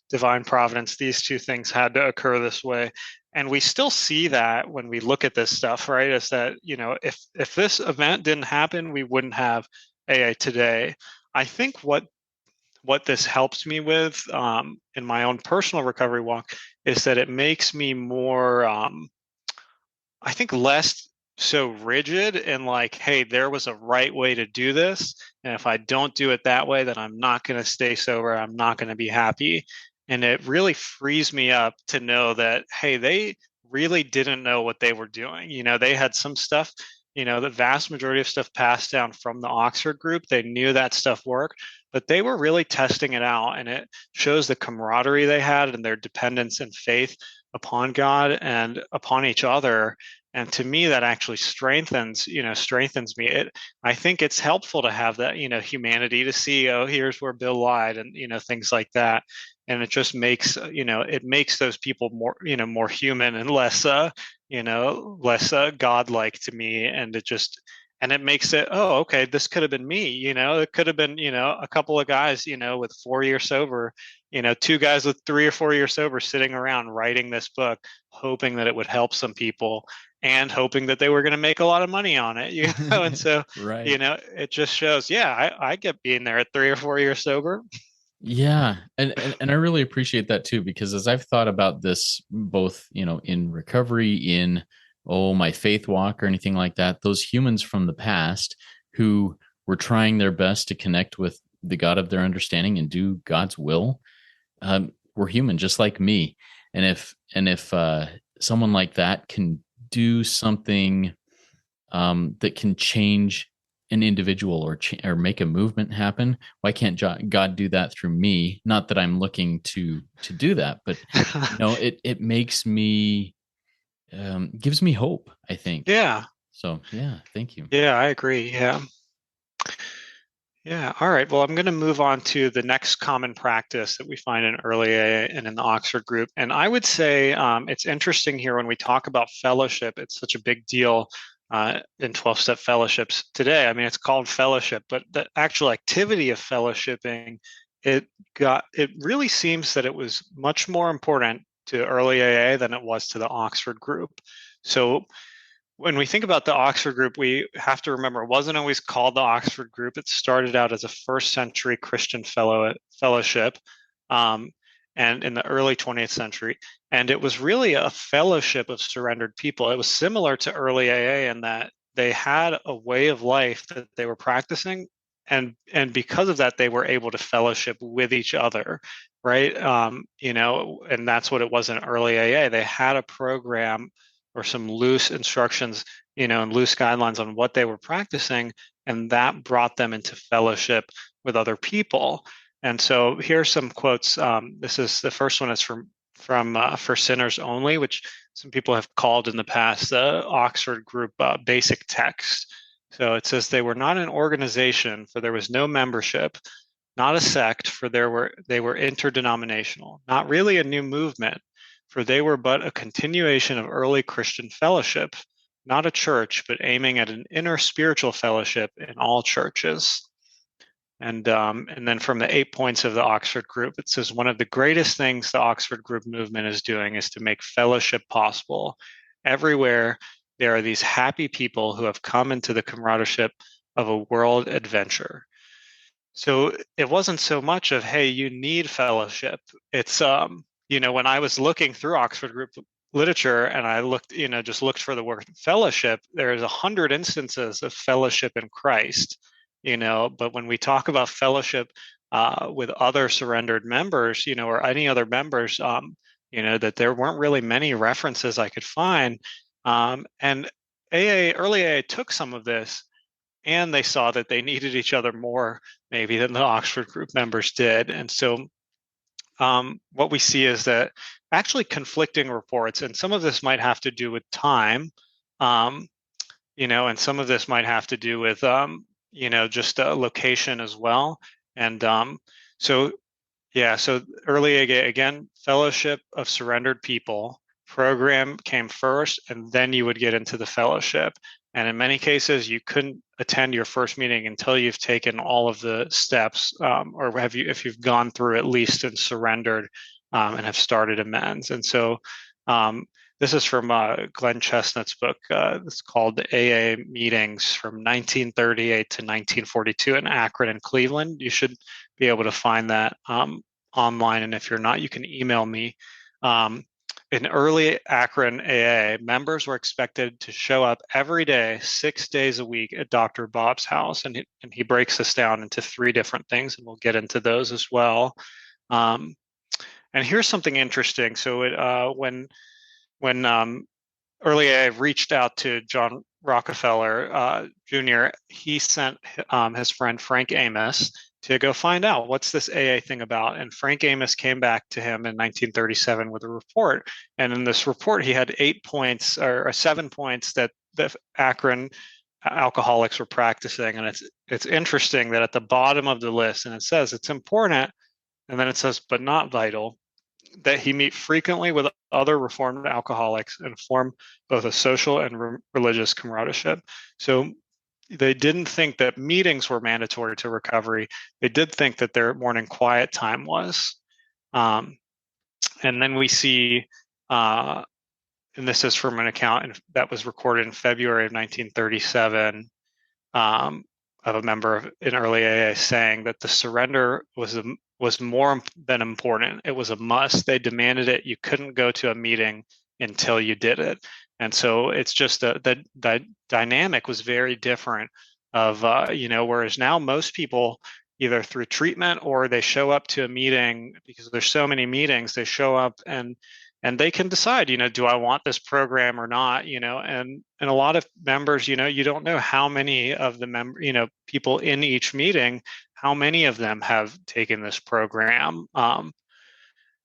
divine providence, these two things had to occur this way. And we still see that when we look at this stuff, right? Is that, if this event didn't happen, we wouldn't have AA today. I think what this helps me with, in my own personal recovery walk, is that it makes me more, I think, less so rigid and hey, there was a right way to do this. And if I don't do it that way, then I'm not going to stay sober. I'm not going to be happy. And it really frees me up to know that, hey, they really didn't know what they were doing. They had some stuff, the vast majority of stuff passed down from the Oxford group. They knew that stuff worked, but they were really testing it out. And it shows the camaraderie they had and their dependence and faith upon God and upon each other. And to me, that actually strengthens me. I think it's helpful to have that, humanity, to see, oh, here's where Bill lied, and, things like that. And it just makes, it makes those people more, more human and less, less godlike to me. And it makes it, oh, okay, this could have been me, it could have been, a couple of guys, with 4 years sober, two guys with 3 or 4 years sober sitting around writing this book, hoping that it would help some people and hoping that they were going to make a lot of money on it, And so, right. It just shows, yeah, I get being there at 3 or 4 years sober. Yeah. And I really appreciate that too, because as I've thought about this, both, in recovery, in, my faith walk or anything like that, those humans from the past who were trying their best to connect with the God of their understanding and do God's will, were human just like me. And if someone like that can do something that can change an individual or make a movement happen, why can't God do that through me? Not that I'm looking to do that, but it makes me, gives me hope, I think. Yeah. So yeah, thank you. Yeah, I agree. Yeah. Yeah. All right. Well, I'm going to move on to the next common practice that we find in early AA and in the Oxford group. And I would say it's interesting here when we talk about fellowship. It's such a big deal in 12-step fellowships today. I mean, it's called fellowship, but the actual activity of fellowshipping, it really seems that it was much more important to early AA than it was to the Oxford group. So when we think about the Oxford group, we have to remember it wasn't always called the Oxford group. It started out as a first century Christian fellowship, um, and in the early 20th century. And it was really a fellowship of surrendered people. It was similar to early AA in that they had a way of life that they were practicing. And because of that, they were able to fellowship with each other, right? And that's what it was in early AA. They had a program or some loose instructions, and loose guidelines on what they were practicing, and that brought them into fellowship with other people. And so here's some quotes. This is the first one is from For Sinners Only, which some people have called in the past the Oxford Group basic text. So it says they were not an organization, for there was no membership, not a sect, for they were interdenominational, not really a new movement, for they were but a continuation of early Christian fellowship, not a church, but aiming at an inner spiritual fellowship in all churches. And then from the 8 points of the Oxford Group, it says one of the greatest things the Oxford Group movement is doing is to make fellowship possible. Everywhere there are these happy people who have come into the comradeship of a world adventure. So it wasn't so much of, hey, you need fellowship. It's when I was looking through Oxford Group literature and I looked, just looked for the word fellowship, there's 100 instances of fellowship in Christ, but when we talk about fellowship with other surrendered members, or any other members, that there weren't really many references I could find. And early AA took some of this, and they saw that they needed each other more maybe than the Oxford Group members did. And so what we see is that actually conflicting reports, and some of this might have to do with time, and some of this might have to do with, just location as well. And so early again, fellowship of surrendered people program came first, and then you would get into the fellowship. And in many cases, you couldn't attend your first meeting until you've taken all of the steps, or if you've gone through at least and surrendered, and have started amends. And so this is from Glenn Chestnut's book. It's called AA Meetings from 1938 to 1942 in Akron and Cleveland. You should be able to find that online. And if you're not, you can email me. In early Akron AA, members were expected to show up every day, 6 days a week at Dr. Bob's house. And he breaks this down into 3 different things, and we'll get into those as well. And here's something interesting. So when early AA reached out to John Rockefeller Jr., he sent his friend Frank Amos to go find out what's this AA thing about. And Frank Amos came back to him in 1937 with a report. And in this report, he had 8 points or 7 points that the Akron alcoholics were practicing. And it's interesting that at the bottom of the list, and it says it's important, and then it says, but not vital, that he meet frequently with other reformed alcoholics and form both a social and religious comradeship. So they didn't think that meetings were mandatory to recovery. They did think that their morning quiet time was. And then we see, and this is from an account that was recorded in February of 1937, of a member in early AA saying that the surrender was more than important. It was a must. They demanded it. You couldn't go to a meeting until you did it. And so it's just the dynamic was very different of, whereas now most people either through treatment or they show up to a meeting because there's so many meetings, they show up and they can decide, do I want this program or not, and a lot of members, you don't know how many of the people in each meeting, how many of them have taken this program.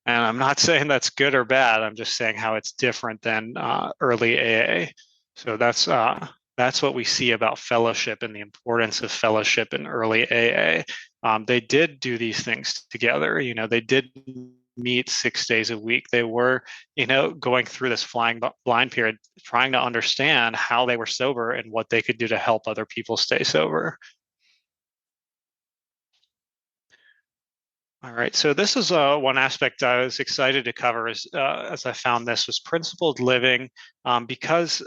And I'm not saying that's good or bad. I'm just saying how it's different than early AA. So that's what we see about fellowship and the importance of fellowship in early AA. They did do these things together. They did meet 6 days a week. They were, going through this flying blind period, trying to understand how they were sober and what they could do to help other people stay sober. All right, so this is one aspect I was excited to cover as I found this was principled living, because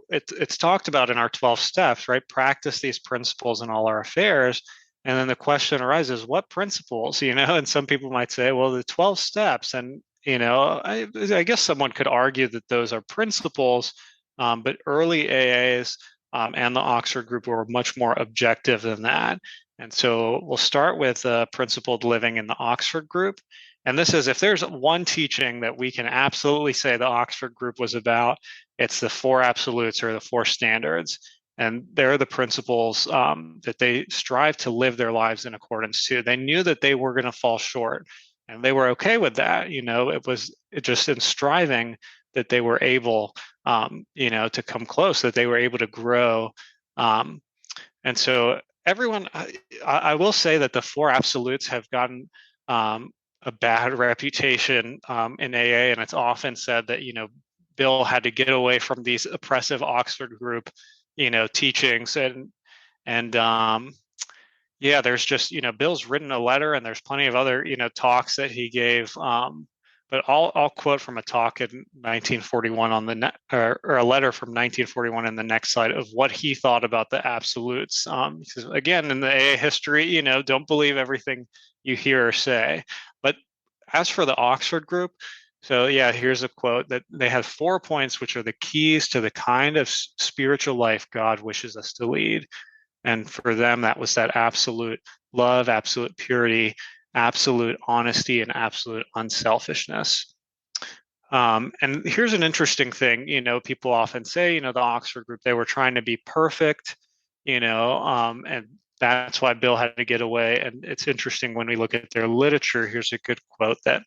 it's talked about in our 12 steps, right? Practice these principles in all our affairs, and then the question arises, what principles? And some people might say, well, the 12 steps, and I guess someone could argue that those are principles, but early AAs and the Oxford group were much more objective than that. And so we'll start with principled living in the Oxford group. And this is, if there's one teaching that we can absolutely say the Oxford group was about, it's the four absolutes or the four standards. And they're the principles that they strive to live their lives in accordance to. They knew that they were going to fall short, and they were okay with that. It was just in striving that they were able, to come close, that they were able to grow. And so everyone, I will say that the four absolutes have gotten a bad reputation in AA, and it's often said that Bill had to get away from these oppressive Oxford group teachings, and yeah, there's just Bill's written a letter, and there's plenty of other talks that he gave. But I'll quote from a talk in 1941 on the or a letter from 1941 in the next slide of what he thought about the absolutes. He says, again, in the AA history, don't believe everything you hear or say. But as for the Oxford group, so yeah, here's a quote that they have 4 points which are the keys to the kind of spiritual life God wishes us to lead. And for them, that was that absolute love, absolute purity, absolute honesty, and absolute unselfishness. And here's an interesting thing, people often say, the Oxford group, they were trying to be perfect, and that's why Bill had to get away. And it's interesting when we look at their literature, here's a good quote that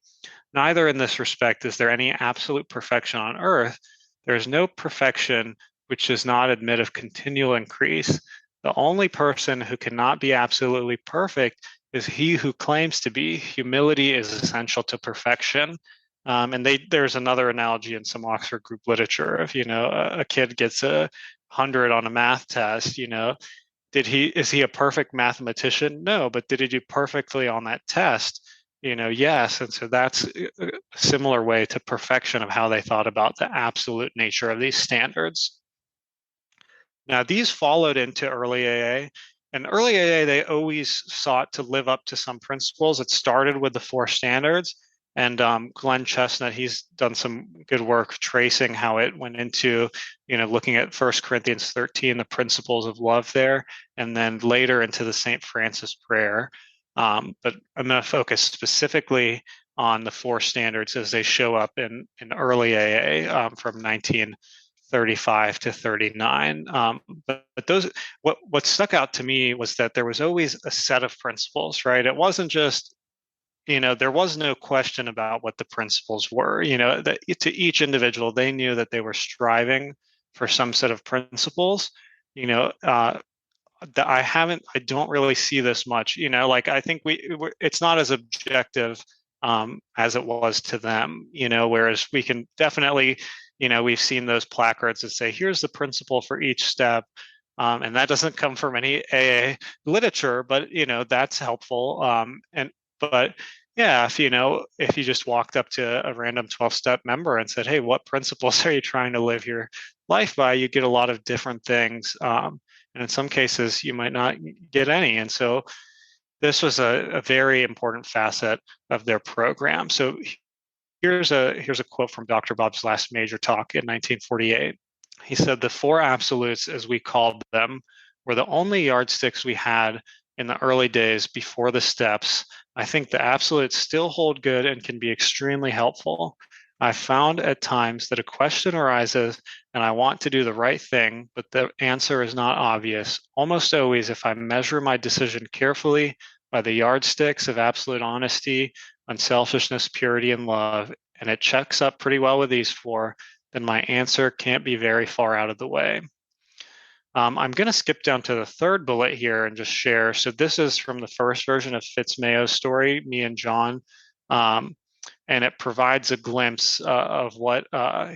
neither in this respect is there any absolute perfection on earth. There is no perfection which does not admit of continual increase. The only person who cannot be absolutely perfect is he who claims to be. Humility is essential to perfection. And there's another analogy in some Oxford group literature of, a kid gets 100 on a math test, is he a perfect mathematician? No, but did he do perfectly on that test? Yes. And so that's a similar way to perfection of how they thought about the absolute nature of these standards. Now, these followed into early AA. And early AA, they always sought to live up to some principles. It started with the four standards. And Glenn Chestnut, he's done some good work tracing how it went into, looking at 1 Corinthians 13, the principles of love there, and then later into the St. Francis prayer. But I'm going to focus specifically on the four standards as they show up in early AA from 1935 to 39. But those, what stuck out to me was that there was always a set of principles, right? It wasn't just there was no question about what the principles were. That to each individual, they knew that they were striving for some set of principles. That I don't really see this much. Like I think it's not as objective as it was to them. Whereas we can definitely, we've seen those placards that say, "Here's the principle for each step." And that doesn't come from any AA literature, but that's helpful. But yeah, if you just walked up to a random 12-step member and said, "Hey, what principles are you trying to live your life by?" You get a lot of different things, and in some cases, you might not get any. And so, this was a very important facet of their program. So here's a quote from Dr. Bob's last major talk in 1948. He said, "The four absolutes, as we called them, were the only yardsticks we had in the early days before the steps. I think the absolutes still hold good and can be extremely helpful. I found at times that a question arises and I want to do the right thing, but the answer is not obvious. Almost always, if I measure my decision carefully by the yardsticks of absolute honesty, unselfishness, purity, and love, and it checks up pretty well with these four, then my answer can't be very far out of the way." I'm going to skip down to the third bullet here and just share. So this is from the first version of Fitzmayo's story, Me and John, and it provides a glimpse of what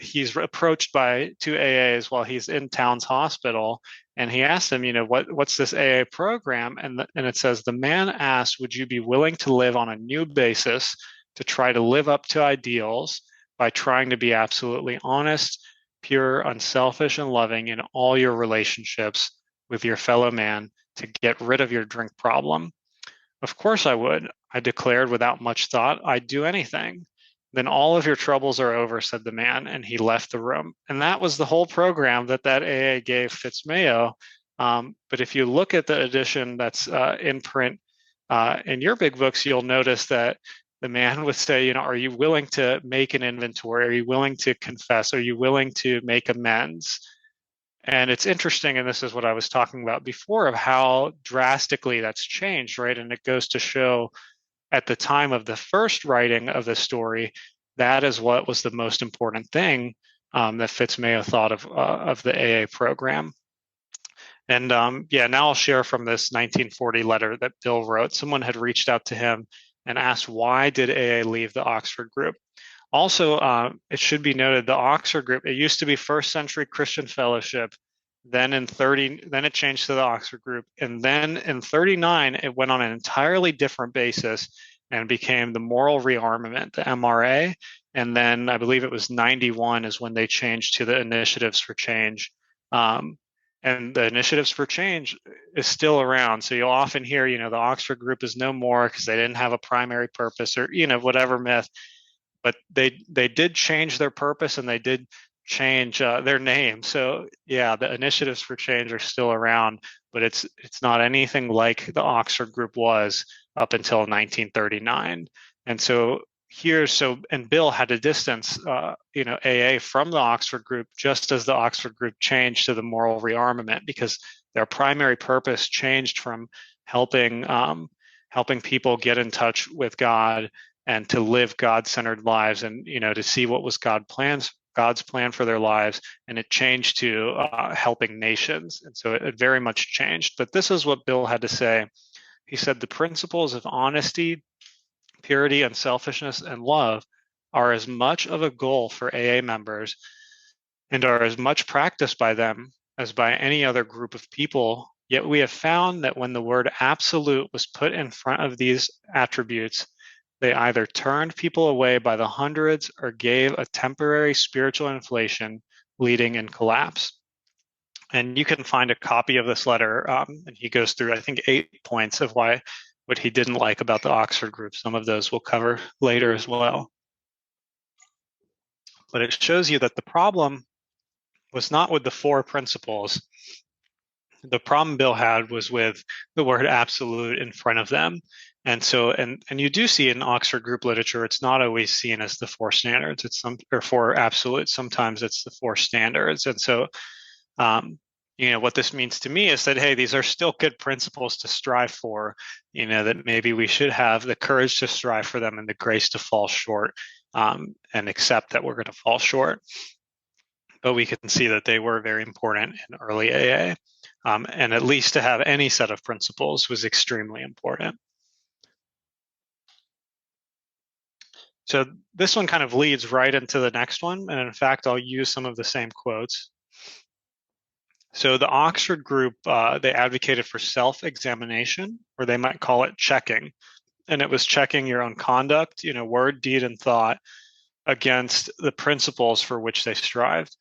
he's approached by two AAs while he's in Towns Hospital. And he asked him, what's this AA program? And it says, the man asked, would you be willing to live on a new basis to try to live up to ideals by trying to be absolutely honest, pure, unselfish, and loving in all your relationships with your fellow man to get rid of your drink problem? Of course I would, I declared without much thought. I'd do anything. Then all of your troubles are over, said the man, and he left the room. And that was the whole program that AA gave Fitzmayo. But if you look at the edition that's in print in your big books, you'll notice that the man would say, are you willing to make an inventory? Are you willing to confess? Are you willing to make amends? And it's interesting, and this is what I was talking about before, of how drastically that's changed, right? And it goes to show at the time of the first writing of the story, that is what was the most important thing that Fitzmayo thought of the AA program. And now I'll share from this 1940 letter that Bill wrote. Someone had reached out to him and asked, why did AA leave the Oxford group? Also, it should be noted, the Oxford group, it used to be First Century Christian Fellowship. Then it changed to the Oxford group. And then in 39, it went on an entirely different basis and became the Moral Rearmament, the MRA. And then I believe it was 91 is when they changed to the Initiatives for Change. And the Initiatives for Change is still around. So you'll often hear, the Oxford group is no more because they didn't have a primary purpose or, whatever myth. But they did change their purpose and they did change their name. So yeah, the Initiatives for Change are still around, but it's not anything like the Oxford group was up until 1939. And so and Bill had to distance AA from the Oxford group just as the Oxford group changed to the Moral Rearmament, because their primary purpose changed from helping people get in touch with God and to live God-centered lives, and to see what was God's plan for their lives, and it changed to helping nations. And so it very much changed. But this is what Bill had to say. He said, the principles of honesty, purity, unselfishness, and love are as much of a goal for AA members and are as much practiced by them as by any other group of people. Yet we have found that when the word absolute was put in front of these attributes, they either turned people away by the hundreds or gave a temporary spiritual inflation leading in collapse. And you can find a copy of this letter, and he goes through, I think, 8 points of what he didn't like about the Oxford group. Some of those we'll cover later as well. But it shows you that the problem was not with the 4 principles. The problem Bill had was with the word absolute in front of them. And so, and you do see in Oxford group literature, it's not always seen as the 4 standards. It's 4 absolutes. Sometimes it's the 4 standards. And so, what this means to me is that, hey, these are still good principles to strive for, that maybe we should have the courage to strive for them and the grace to fall short, and accept that we're going to fall short. But we can see that they were very important in early AA. And at least to have any set of principles was extremely important. So this one kind of leads right into the next one. And in fact, I'll use some of the same quotes. So the Oxford group, they advocated for self-examination, or they might call it checking. And it was checking your own conduct, word, deed, and thought against the principles for which they strived.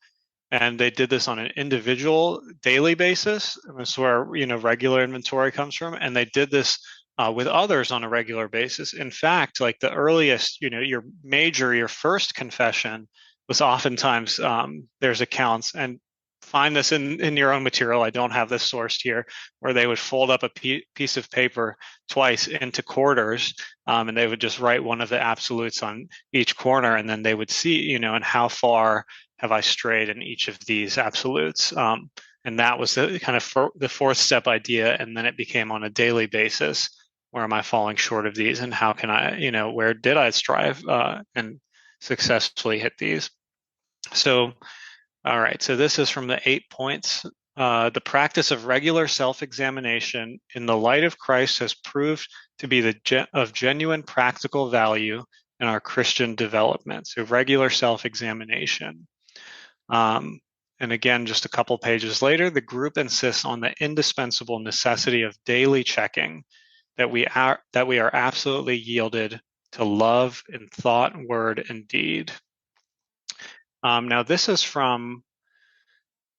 And they did this on an individual daily basis. And that's where, regular inventory comes from. And they did this with others on a regular basis. In fact, like the earliest, your first confession was oftentimes, there's accounts, and find this in your own material. I don't have this sourced here, where they would fold up a piece of paper twice into quarters, and they would just write one of the absolutes on each corner, and then they would see, and how far have I strayed in each of these absolutes. And that was the kind of the 4th step idea. And then it became on a daily basis, where am I falling short of these, and how can I, where did I strive and successfully hit these? So, all right, so this is from the 8 points. The practice of regular self-examination in the light of Christ has proved to be of genuine practical value in our Christian development. So regular self-examination. And And again, just a couple pages later, the group insists on the indispensable necessity of daily checking, that we are absolutely yielded to love in thought, word, and deed. Now, this is from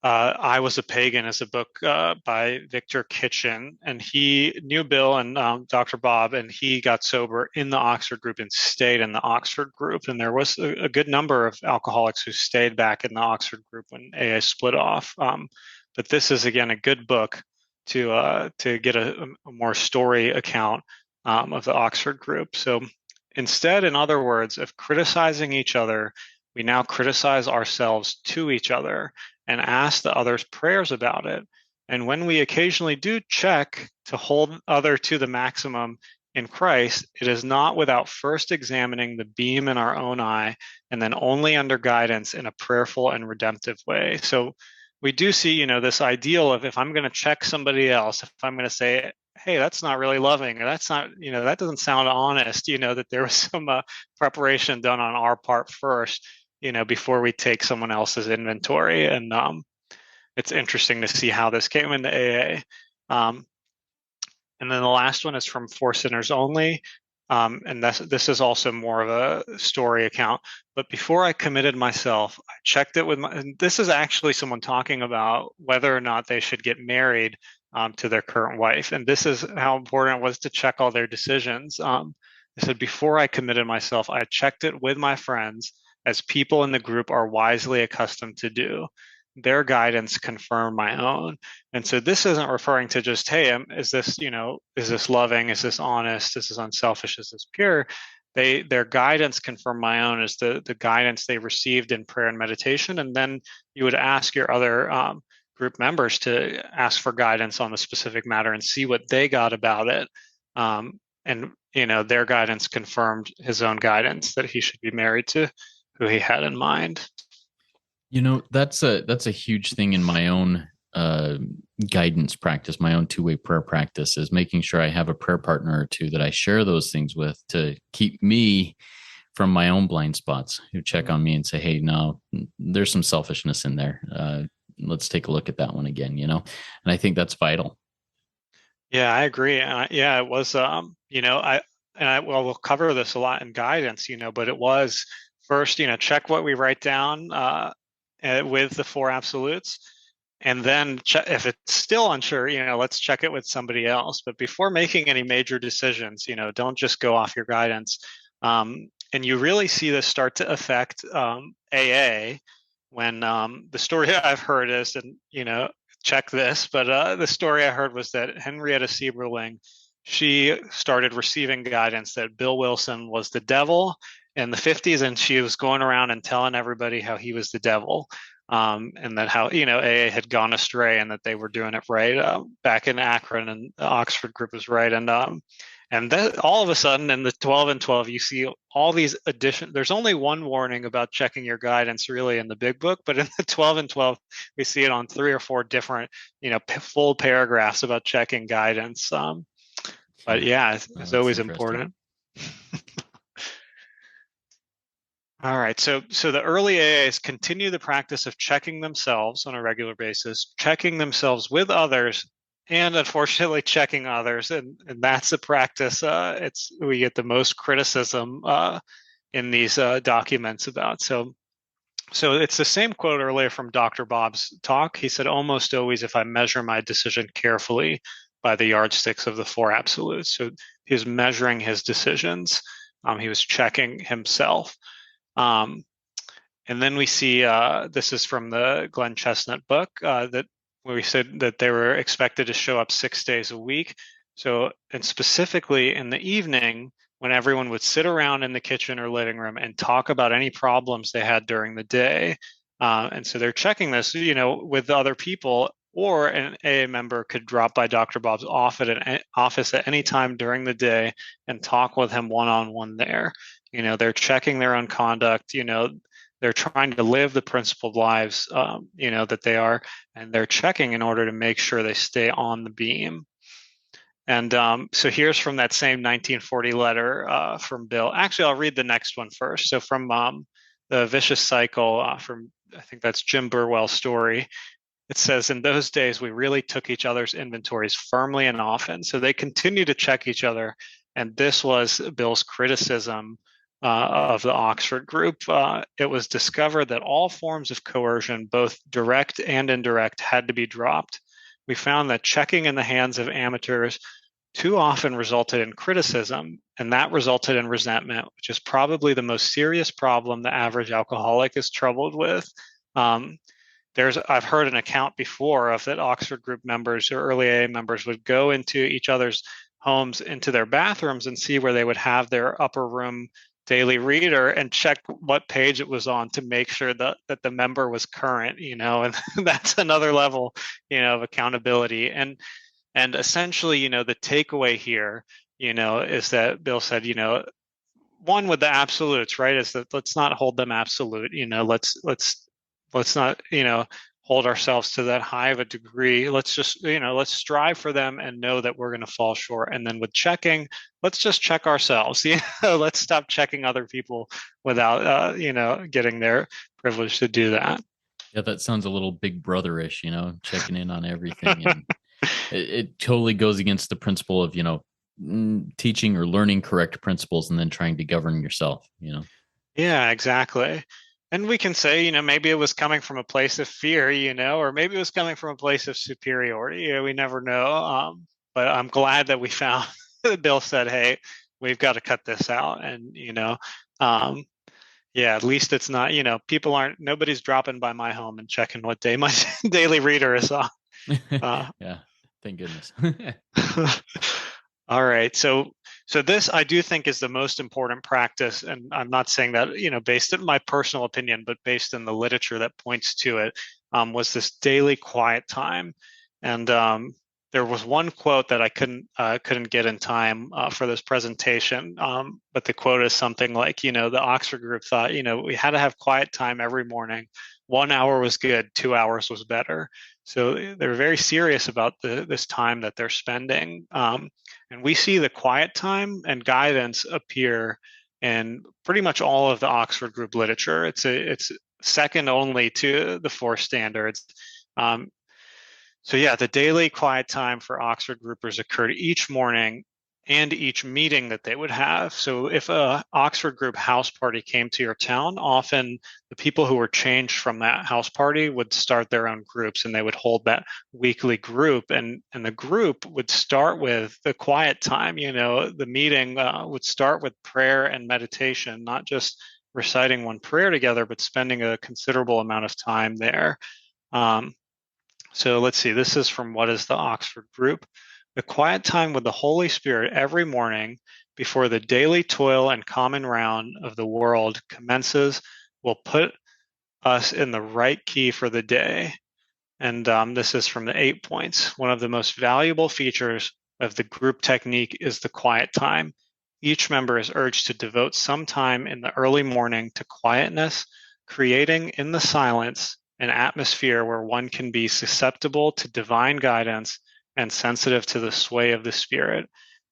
I Was a Pagan is a book by Victor Kitchen, and he knew Bill and Dr. Bob, and he got sober in the Oxford group and stayed in the Oxford group. And there was a good number of alcoholics who stayed back in the Oxford group when AA split off. But this is again a good book to get a more story account of the Oxford group. So instead, in other words, of criticizing each other, we now criticize ourselves to each other and ask the other's prayers about it. And when we occasionally do check to hold other to the maximum in Christ, it is not without first examining the beam in our own eye, and then only under guidance in a prayerful and redemptive way. So we do see, this ideal of, if I'm going to check somebody else, if I'm going to say, hey, that's not really loving, or that's not, that doesn't sound honest, that there was some preparation done on our part first, before we take someone else's inventory. And it's interesting to see how this came into AA. And then the last one is from For Sinners Only. And this is also more of a story account. But before I committed myself, I checked it with and this is actually someone talking about whether or not they should get married to their current wife. And this is how important it was to check all their decisions. They said, before I committed myself, I checked it with my friends, as people in the group are wisely accustomed to do. Their guidance confirmed my own. And so this isn't referring to just, hey, is this loving? Is this honest? Is this unselfish? Is this pure? Their guidance confirmed my own as the guidance they received in prayer and meditation. And then you would ask your other group members to ask for guidance on the specific matter and see what they got about it. And their guidance confirmed his own guidance that he should be married to who he had in mind. That's a huge thing in my own guidance practice, my own two-way prayer practice, is making sure I have a prayer partner or two that I share those things with to keep me from my own blind spots, who check on me and say, hey, no, there's some selfishness in there. Let's take a look at that one again, and I think that's vital. Yeah, I agree. Yeah, it was, we'll cover this a lot in guidance, but it was first, check what we write down with the four absolutes. And then if it's still unsure, let's check it with somebody else. But before making any major decisions, don't just go off your guidance. And you really see this start to affect AA when the story I've heard is, and, check this, but the story I heard was that Henrietta Sieberling, she started receiving guidance that Bill Wilson was the devil in the 50s, and she was going around and telling everybody how he was the devil, and that how AA had gone astray and that they were doing it right back in Akron, and the Oxford group was right. And then all of a sudden in the 12 and 12, you see all these additions. There's only one warning about checking your guidance really in the big book, but in the 12 and 12, we see it on 3 or 4 different, full paragraphs about checking guidance. But yeah, it's always important. All right, so the early AAs continue the practice of checking themselves on a regular basis, checking themselves with others, and unfortunately checking others, and that's a practice we get the most criticism in these documents about. So it's the same quote earlier from Dr. Bob's talk. He said, almost always, if I measure my decision carefully by the yardsticks of the four absolutes. So he was measuring his decisions. He was checking himself. And then we see, this is from the Glenn Chestnut book, that where we said that they were expected to show up 6 days a week. So, and specifically in the evening, when everyone would sit around in the kitchen or living room and talk about any problems they had during the day. And so they're checking this, with other people, or an AA member could drop by Dr. Bob's office at any time during the day and talk with him one-on-one there. They're checking their own conduct, they're trying to live the principled lives, that they are, and they're checking in order to make sure they stay on the beam. And so here's from that same 1940 letter from Bill. Actually, I'll read the next one first. So from the Vicious Cycle from I think that's Jim Burwell's story. It says, in those days, we really took each other's inventories firmly and often. So they continued to check each other. And this was Bill's criticism of the Oxford group. It was discovered that all forms of coercion, both direct and indirect, had to be dropped. We found that checking in the hands of amateurs too often resulted in criticism, and that resulted in resentment, which is probably the most serious problem the average alcoholic is troubled with. Um, I've heard an account before of that Oxford group members or early AA members would go into each other's homes, into their bathrooms, and see where they would have their upper room daily reader and check what page it was on to make sure that the member was current, and that's another level, of accountability. And essentially, the takeaway here, is that Bill said, one with the absolutes, right, is that let's not hold them absolute. Let's not, hold ourselves to that high of a degree. Let's just, let's strive for them and know that we're going to fall short. And then with checking, let's just check ourselves. Let's stop checking other people without, getting their privilege to do that. Yeah, that sounds a little big brotherish, checking in on everything. And it totally goes against the principle of, teaching or learning correct principles and then trying to govern yourself. Yeah, exactly. And we can say, maybe it was coming from a place of fear, or maybe it was coming from a place of superiority. We never know. But I'm glad that we found Bill said, hey, we've got to cut this out. And, yeah, at least it's not, nobody's dropping by my home and checking what day my daily reader is on. Yeah, thank goodness. All right. So this I do think is the most important practice, and I'm not saying that, based on my personal opinion, but based in the literature that points to it, was this daily quiet time. And there was one quote that I couldn't get in time for this presentation, but the quote is something like, the Oxford group thought, we had to have quiet time every morning. 1 hour was good, 2 hours was better. So they're very serious about this time that they're spending. And we see the quiet time and guidance appear in pretty much all of the Oxford group literature. It's second only to the four standards. So yeah, the daily quiet time for Oxford groupers occurred each morning and each meeting that they would have. So if a Oxford group house party came to your town, often the people who were changed from that house party would start their own groups, and they would hold that weekly group. And the group would start with the quiet time. The meeting would start with prayer and meditation, not just reciting one prayer together, but spending a considerable amount of time there. So let's see, this is from What is the Oxford Group? The quiet time with the Holy Spirit every morning before the daily toil and common round of the world commences will put us in the right key for the day. And this is from the 8 points. One of the most valuable features of the group technique is the quiet time. Each member is urged to devote some time in the early morning to quietness, creating in the silence an atmosphere where one can be susceptible to divine guidance and sensitive to the sway of the Spirit.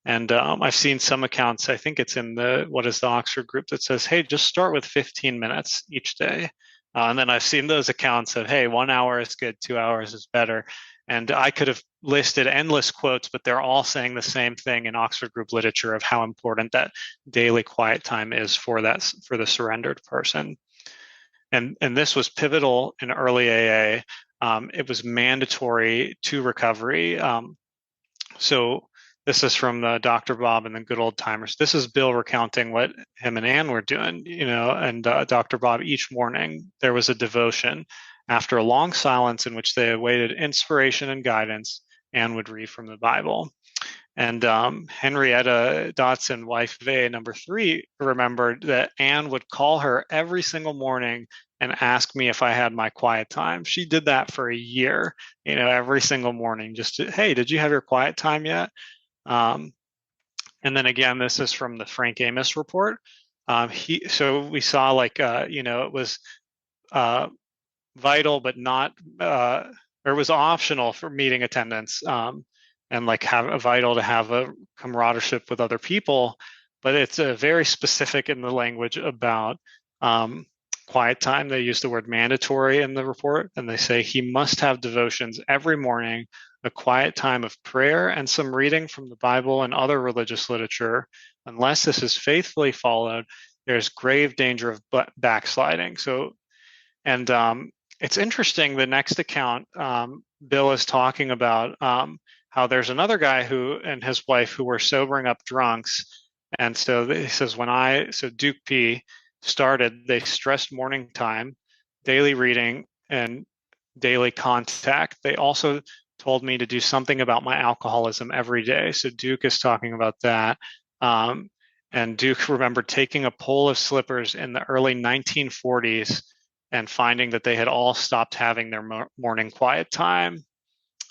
And I've seen some accounts, I think it's in the What is the Oxford Group, that says, hey, just start with 15 minutes each day. And then I've seen those accounts of, hey, 1 hour is good, 2 hours is better. And I could have listed endless quotes, but they're all saying the same thing in Oxford Group literature of how important that daily quiet time is for the surrendered person. And this was pivotal in early AA. It was mandatory to recovery. So this is from Dr. Bob and the Good Old Timers. This is Bill recounting what him and Ann were doing, and Dr. Bob, each morning there was a devotion. After a long silence in which they awaited inspiration and guidance, Ann would read from the Bible. And Henrietta Dotson, wife of A, number 3, remembered that Anne would call her every single morning and ask me if I had my quiet time. She did that for a year, every single morning, just to, hey, did you have your quiet time yet? And then again, this is from the Frank Amos report. So we saw it was vital, but not, or it was optional for meeting attendance. And vital to have a camaraderie with other people, but it's very specific in the language about quiet time. They use the word mandatory in the report, and they say he must have devotions every morning, a quiet time of prayer, and some reading from the Bible and other religious literature. Unless this is faithfully followed, there's grave danger of backsliding. So, and it's interesting. The next account, Bill is talking about how there's another guy who and his wife who were sobering up drunks. And so he says, so Duke P started, they stressed morning time, daily reading, and daily contact. They also told me to do something about my alcoholism every day. So Duke is talking about that. And Duke remembered taking a poll of slippers in the early 1940s and finding that they had all stopped having their morning quiet time.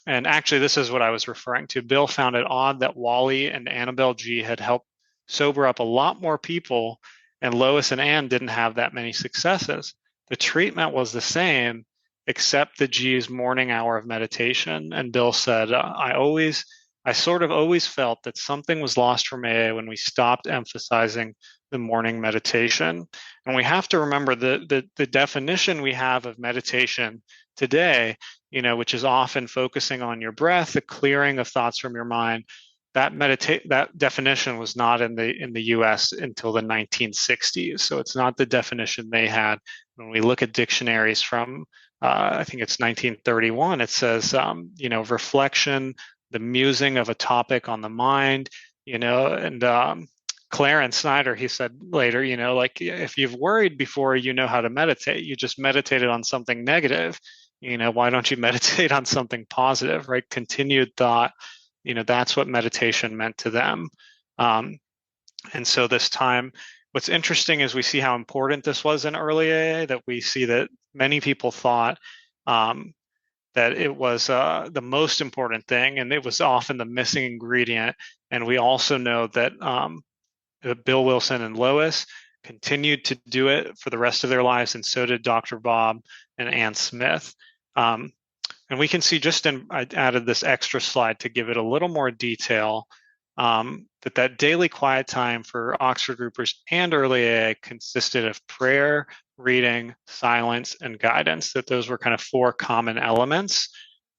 And actually, this is what I was referring to. Bill found it odd that Wally and Annabelle G had helped sober up a lot more people, and Lois and Ann didn't have that many successes. The treatment was the same, except the G's morning hour of meditation. And Bill said, I sort of always felt that something was lost from AA when we stopped emphasizing the morning meditation. And we have to remember the definition we have of meditation today, which is often focusing on your breath, the clearing of thoughts from your mind. That definition was not in the U.S. until the 1960s. So it's not the definition they had. When we look at dictionaries from, I think it's 1931, it says, reflection, the musing of a topic on the mind, and Clarence Snyder, he said later, like if you've worried before, you know how to meditate. You just meditated on something negative. Why don't you meditate on something positive, right? Continued thought, that's what meditation meant to them. And so this time, what's interesting is we see how important this was in early AA, that we see that many people thought that it was the most important thing, and it was often the missing ingredient. And we also know that Bill Wilson and Lois continued to do it for the rest of their lives, and so did Dr. Bob and Ann Smith. And we can see I added this extra slide to give it a little more detail, that daily quiet time for Oxford groupers and early AA consisted of prayer, reading, silence, and guidance, that those were kind of four common elements.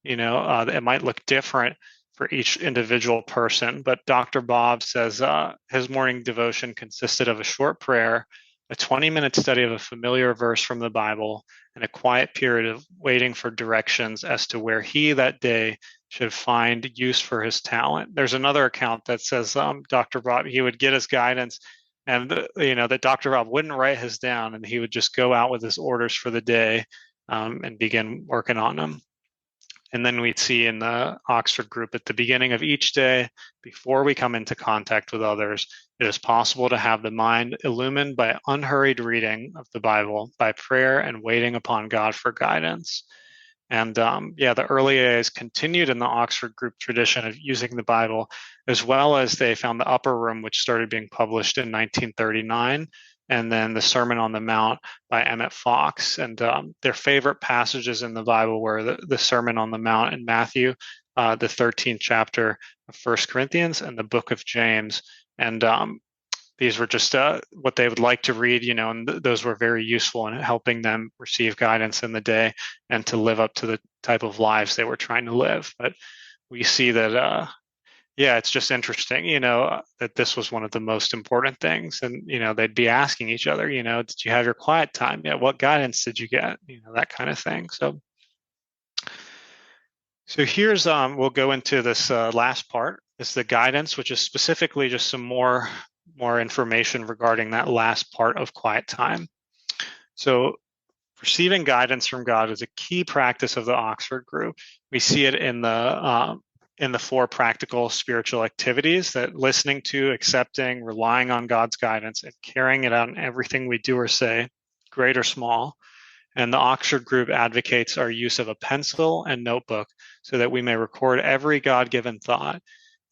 It might look different for each individual person, but Dr. Bob says his morning devotion consisted of a short prayer, a 20-minute study of a familiar verse from the Bible, and a quiet period of waiting for directions as to where he that day should find use for his talent. There's another account that says Dr. Bob, he would get his guidance, and that Dr. Bob wouldn't write his down, and he would just go out with his orders for the day and begin working on them. And then we'd see in the Oxford group at the beginning of each day, before we come into contact with others, it is possible to have the mind illumined by unhurried reading of the Bible, by prayer and waiting upon God for guidance. And the early AAs continued in the Oxford group tradition of using the Bible, as well as they found the Upper Room, which started being published in 1939, and then the Sermon on the Mount by Emmett Fox. And their favorite passages in the Bible were the Sermon on the Mount in Matthew, the 13th chapter of 1 Corinthians, and the book of James. And these were just what they would like to read, and those were very useful in helping them receive guidance in the day and to live up to the type of lives they were trying to live. But we see that it's just interesting, that this was one of the most important things. And, they'd be asking each other, did you have your quiet time? Yeah, what guidance did you get? That kind of thing. So here's, we'll go into this last part. Is the guidance, which is specifically just some more information regarding that last part of quiet time. So receiving guidance from God is a key practice of the Oxford group. We see it in the four practical spiritual activities, that listening to, accepting, relying on God's guidance, and carrying it out in everything we do or say, great or small. And the Oxford group advocates our use of a pencil and notebook so that we may record every God-given thought.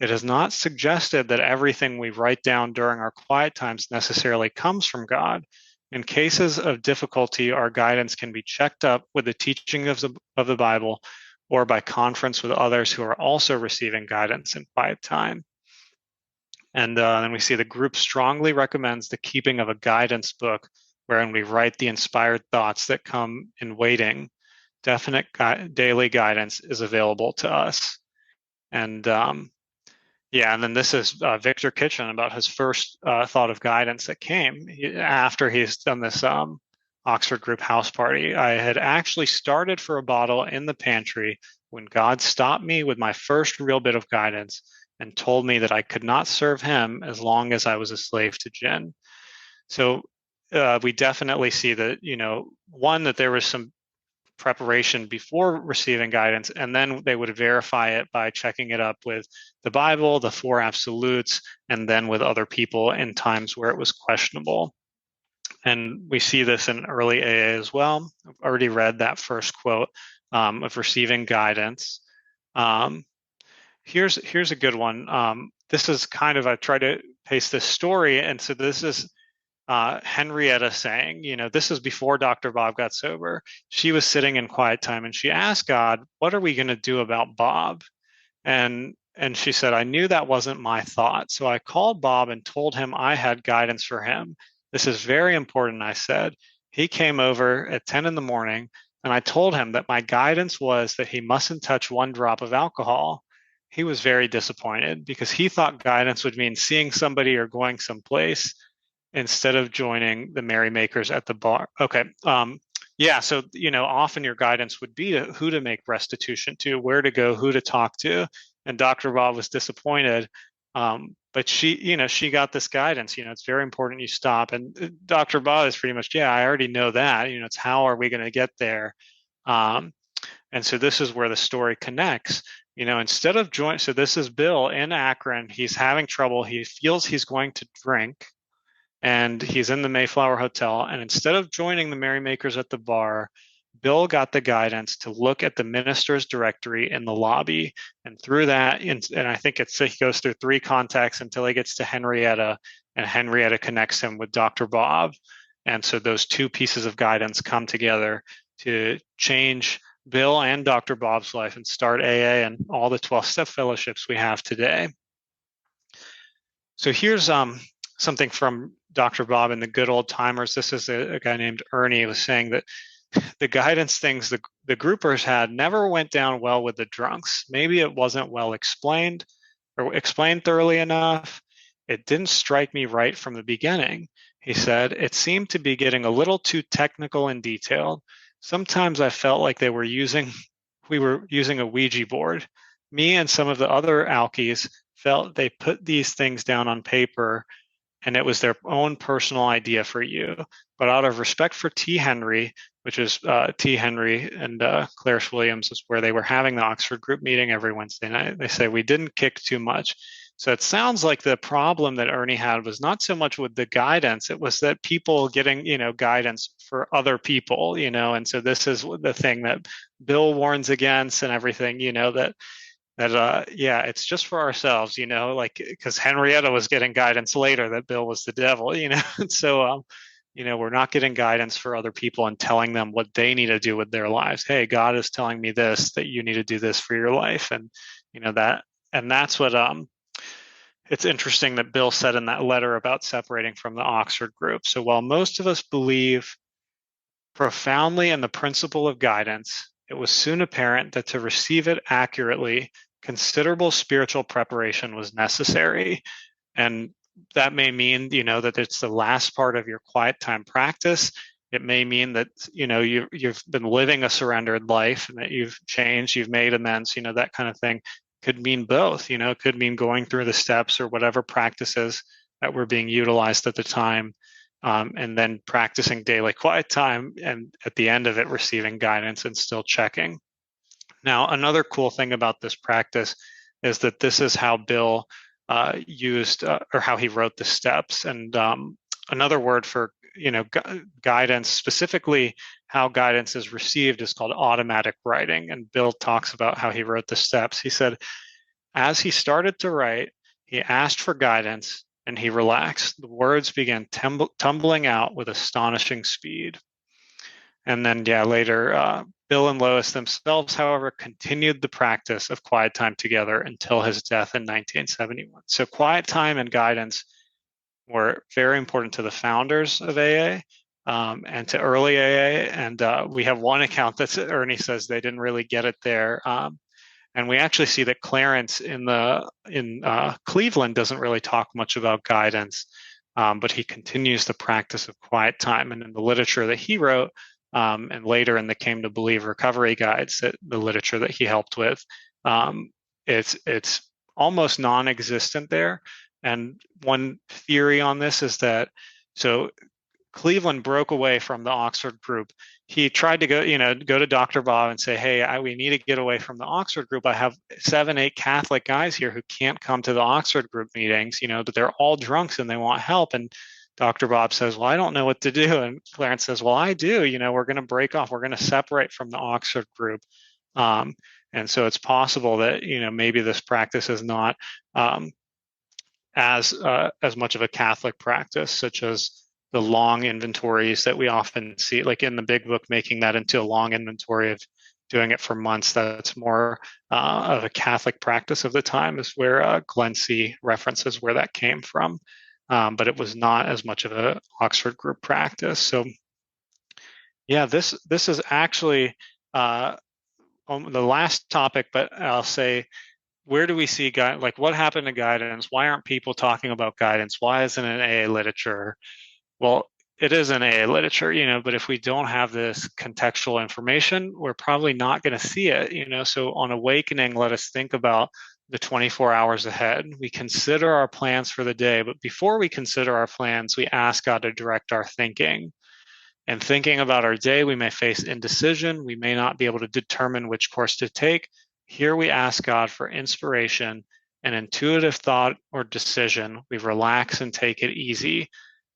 It is not suggested that everything we write down during our quiet times necessarily comes from God. In cases of difficulty, our guidance can be checked up with the teaching of the Bible, or by conference with others who are also receiving guidance in quiet time. And then we see the group strongly recommends the keeping of a guidance book wherein we write the inspired thoughts that come in waiting, definite daily guidance is available to us. And yeah, and then this is Victor Kitchen about his first thought of guidance that came after he's done this Oxford group house party. I had actually started for a bottle in the pantry when God stopped me with my first real bit of guidance and told me that I could not serve him as long as I was a slave to gin. So we definitely see that, one, that there was some preparation before receiving guidance, and then they would verify it by checking it up with the Bible, the four absolutes, and then with other people in times where it was questionable. And we see this in early AA as well. I've already read that first quote of receiving guidance. Here's a good one. This is kind of, I try to paste this story, and so this is Henrietta saying, this is before Dr. Bob got sober. She was sitting in quiet time and she asked God, what are we going to do about Bob? And she said, I knew that wasn't my thought. So I called Bob and told him I had guidance for him. This is very important, I said. He came over at 10 in the morning and I told him that my guidance was that he mustn't touch one drop of alcohol. He was very disappointed because he thought guidance would mean seeing somebody or going someplace instead of joining the merrymakers at the bar. Okay. Yeah. So, often your guidance would be who to make restitution to, where to go, who to talk to. And Dr. Bob was disappointed. But she got this guidance, it's very important you stop. And Dr. Bob is pretty much, I already know that, it's how are we going to get there? And so this is where the story connects. Instead of joining, so this is Bill in Akron. He's having trouble. He feels he's going to drink. And he's in the Mayflower Hotel. And instead of joining the merrymakers at the bar, Bill got the guidance to look at the minister's directory in the lobby. And through that, and I think he goes through 3 contacts until he gets to Henrietta, and Henrietta connects him with Dr. Bob. And so those 2 pieces of guidance come together to change Bill and Dr. Bob's life and start AA and all the 12-step fellowships we have today. So here's something from Dr. Bob and the good old timers. This is a guy named Ernie, was saying that the guidance things the groupers had never went down well with the drunks. Maybe it wasn't well explained or explained thoroughly enough. It didn't strike me right from the beginning. He said, it seemed to be getting a little too technical and detailed. Sometimes I felt like we were using a Ouija board. Me and some of the other alkies felt they put these things down on paper and it was their own personal idea for you. But out of respect for T. Henry, which is T. Henry and Clarice Williams, is where they were having the Oxford group meeting every Wednesday night. They say we didn't kick too much. So it sounds like the problem that Ernie had was not so much with the guidance, it was that people getting, guidance for other people, and so this is the thing that Bill warns against and everything, that it's just for ourselves, because Henrietta was getting guidance later that Bill was the devil, and so, we're not getting guidance for other people and telling them what they need to do with their lives. Hey, God is telling me this, that you need to do this for your life. And, that's what, it's interesting that Bill said in that letter about separating from the Oxford group. So while most of us believe profoundly in the principle of guidance, it was soon apparent that to receive it accurately, considerable spiritual preparation was necessary. And that may mean, that it's the last part of your quiet time practice. It may mean that, you've been living a surrendered life and that you've changed, you've made amends, that kind of thing. Could mean both, it could mean going through the steps or whatever practices that were being utilized at the time. And then practicing daily quiet time, and at the end of it, receiving guidance and still checking. Now, another cool thing about this practice is that this is how Bill used or how he wrote the steps. And another word for guidance, specifically how guidance is received, is called automatic writing. And Bill talks about how he wrote the steps. He said, as he started to write, he asked for guidance and he relaxed. The words began tumbling out with astonishing speed. And then, later, Bill and Lois themselves, however, continued the practice of quiet time together until his death in 1971. So quiet time and guidance were very important to the founders of AA, and to early AA. And we have one account that's Ernie says they didn't really get it there. And we actually see that Clarence in Cleveland doesn't really talk much about guidance, but he continues the practice of quiet time. And in the literature that he wrote, and later in the Came to Believe recovery guides, that the literature that he helped with, it's almost non-existent there. And one theory on this is that so Cleveland broke away from the Oxford group. He tried to go to Dr. Bob and say, hey, we need to get away from the Oxford group. I have 7, 8 Catholic guys here who can't come to the Oxford group meetings, but they're all drunks and they want help. And Dr. Bob says, well, I don't know what to do. And Clarence says, well, I do. We're going to break off. We're going to separate from the Oxford group. And so it's possible that, maybe this practice is not as much of a Catholic practice, such as the long inventories that we often see, like in the big book, making that into a long inventory of doing it for months. That's more of a Catholic practice of the time, is where Glenn C references where that came from. But it was not as much of an Oxford group practice. So yeah, this is actually the last topic, but I'll say, where do we see like what happened to guidance? Why aren't people talking about guidance? Why isn't it AA literature? Well, it is an AA literature, but if we don't have this contextual information, we're probably not going to see it, So on awakening, let us think about the 24 hours ahead. We consider our plans for the day, but before we consider our plans, we ask God to direct our thinking. And thinking about our day, we may face indecision. We may not be able to determine which course to take. Here we ask God for inspiration, an intuitive thought or decision. We relax and take it easy.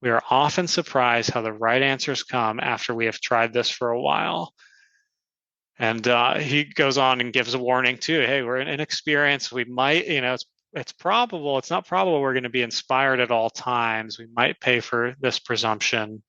We are often surprised how the right answers come after we have tried this for a while. And he goes on and gives a warning too. Hey, we're inexperienced. We might, it's probable, it's not probable we're going to be inspired at all times. We might pay for this presumption.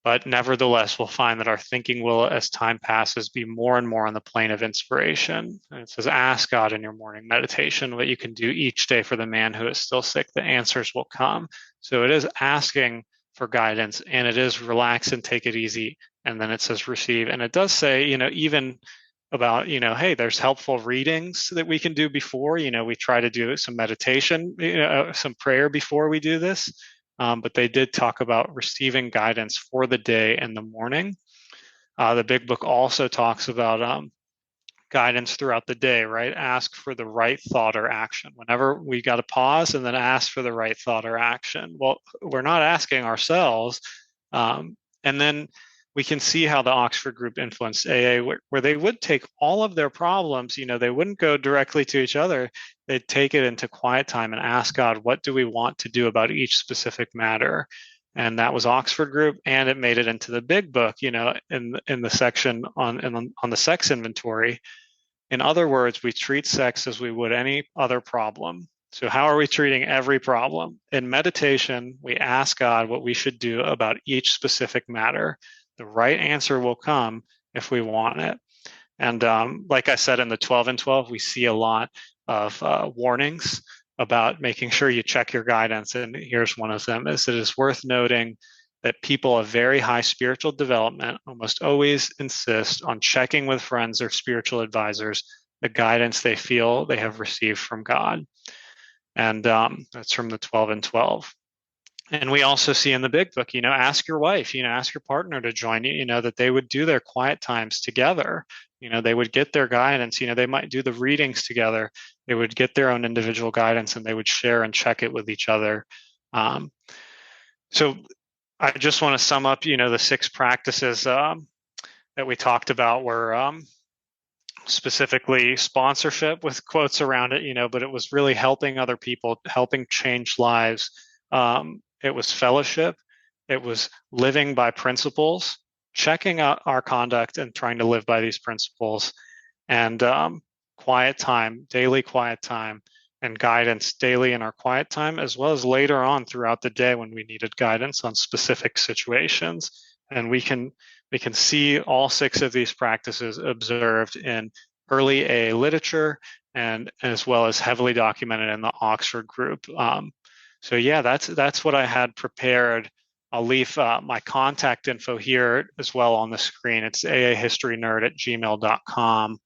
But nevertheless, we'll find that our thinking will, as time passes, be more and more on the plane of inspiration. And it says, ask God in your morning meditation what you can do each day for the man who is still sick. The answers will come. So it is asking for guidance, and it is relax and take it easy. And then it says receive. And it does say, even about, hey, there's helpful readings that we can do before. We try to do some meditation, some prayer before we do this. But they did talk about receiving guidance for the day in the morning. The big book also talks about guidance throughout the day, right? Ask for the right thought or action. Whenever we got to pause and then ask for the right thought or action. Well, we're not asking ourselves. And then we can see how the Oxford group influenced AA, where they would take all of their problems, they wouldn't go directly to each other. They'd take it into quiet time and ask God, what do we want to do about each specific matter? And that was Oxford group, and it made it into the big book, in the section on the sex inventory. In other words, we treat sex as we would any other problem. So how are we treating every problem? In meditation, we ask God what we should do about each specific matter. The right answer will come if we want it. And like I said, in the 12 and 12, we see a lot of warnings about making sure you check your guidance. And here's one of them: is it is worth noting that people of very high spiritual development almost always insist on checking with friends or spiritual advisors the guidance they feel they have received from God. And that's from the 12 and 12. And we also see in the big book, ask your wife, ask your partner to join you, that they would do their quiet times together. They would get their guidance, they might do the readings together. They would get their own individual guidance, and they would share and check it with each other. So I just want to sum up, the 6 practices that we talked about were specifically sponsorship with quotes around it, but it was really helping other people, helping change lives. It was fellowship. It was living by principles, checking out our conduct and trying to live by these principles, and quiet time, daily quiet time, and guidance daily in our quiet time, as well as later on throughout the day when we needed guidance on specific situations. And we can see all 6 of these practices observed in early AA literature, and as well as heavily documented in the Oxford group. So yeah, that's what I had prepared I'll leave my contact info here as well on the screen. It's aahistorynerd@gmail.com.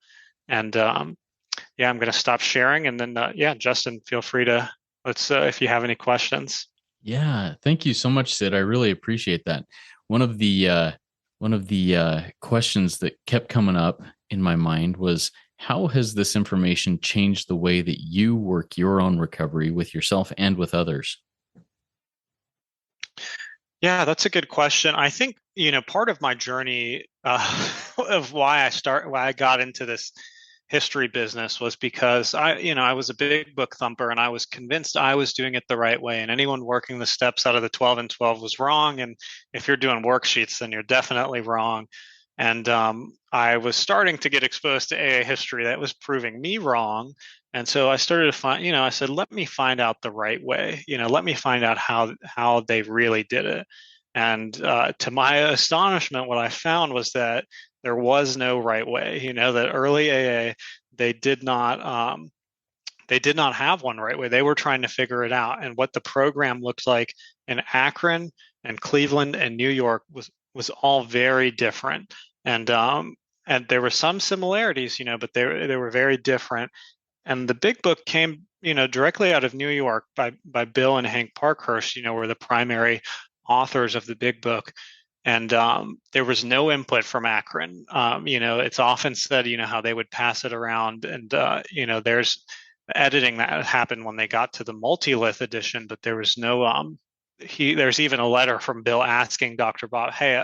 And yeah, I'm going to stop sharing. And then, yeah, Justin, feel free to if you have any questions. Yeah, thank you so much, Sid. I really appreciate that. One of the questions that kept coming up in my mind was, how has this information changed the way that you work your own recovery with yourself and with others? Yeah, that's a good question. I think, part of my journey of why I got into this history business was because I was a big book thumper and I was convinced I was doing it the right way. And anyone working the steps out of the 12 and 12 was wrong. And if you're doing worksheets, then you're definitely wrong. And I was starting to get exposed to AA history that was proving me wrong. And so I started to find, I said, let me find out the right way. Let me find out how they really did it. And to my astonishment, what I found was that there was no right way. That early AA, they did not have one right way. They were trying to figure it out. And what the program looked like in Akron and Cleveland and New York was all very different. And there were some similarities, but they were very different. And the big book came, directly out of New York by Bill and Hank Parkhurst, were the primary authors of the big book. And there was no input from Akron. It's often said, how they would pass it around, and there's editing that happened when they got to the multi-lith edition, but there was no there's even a letter from Bill asking Dr. Bob, hey,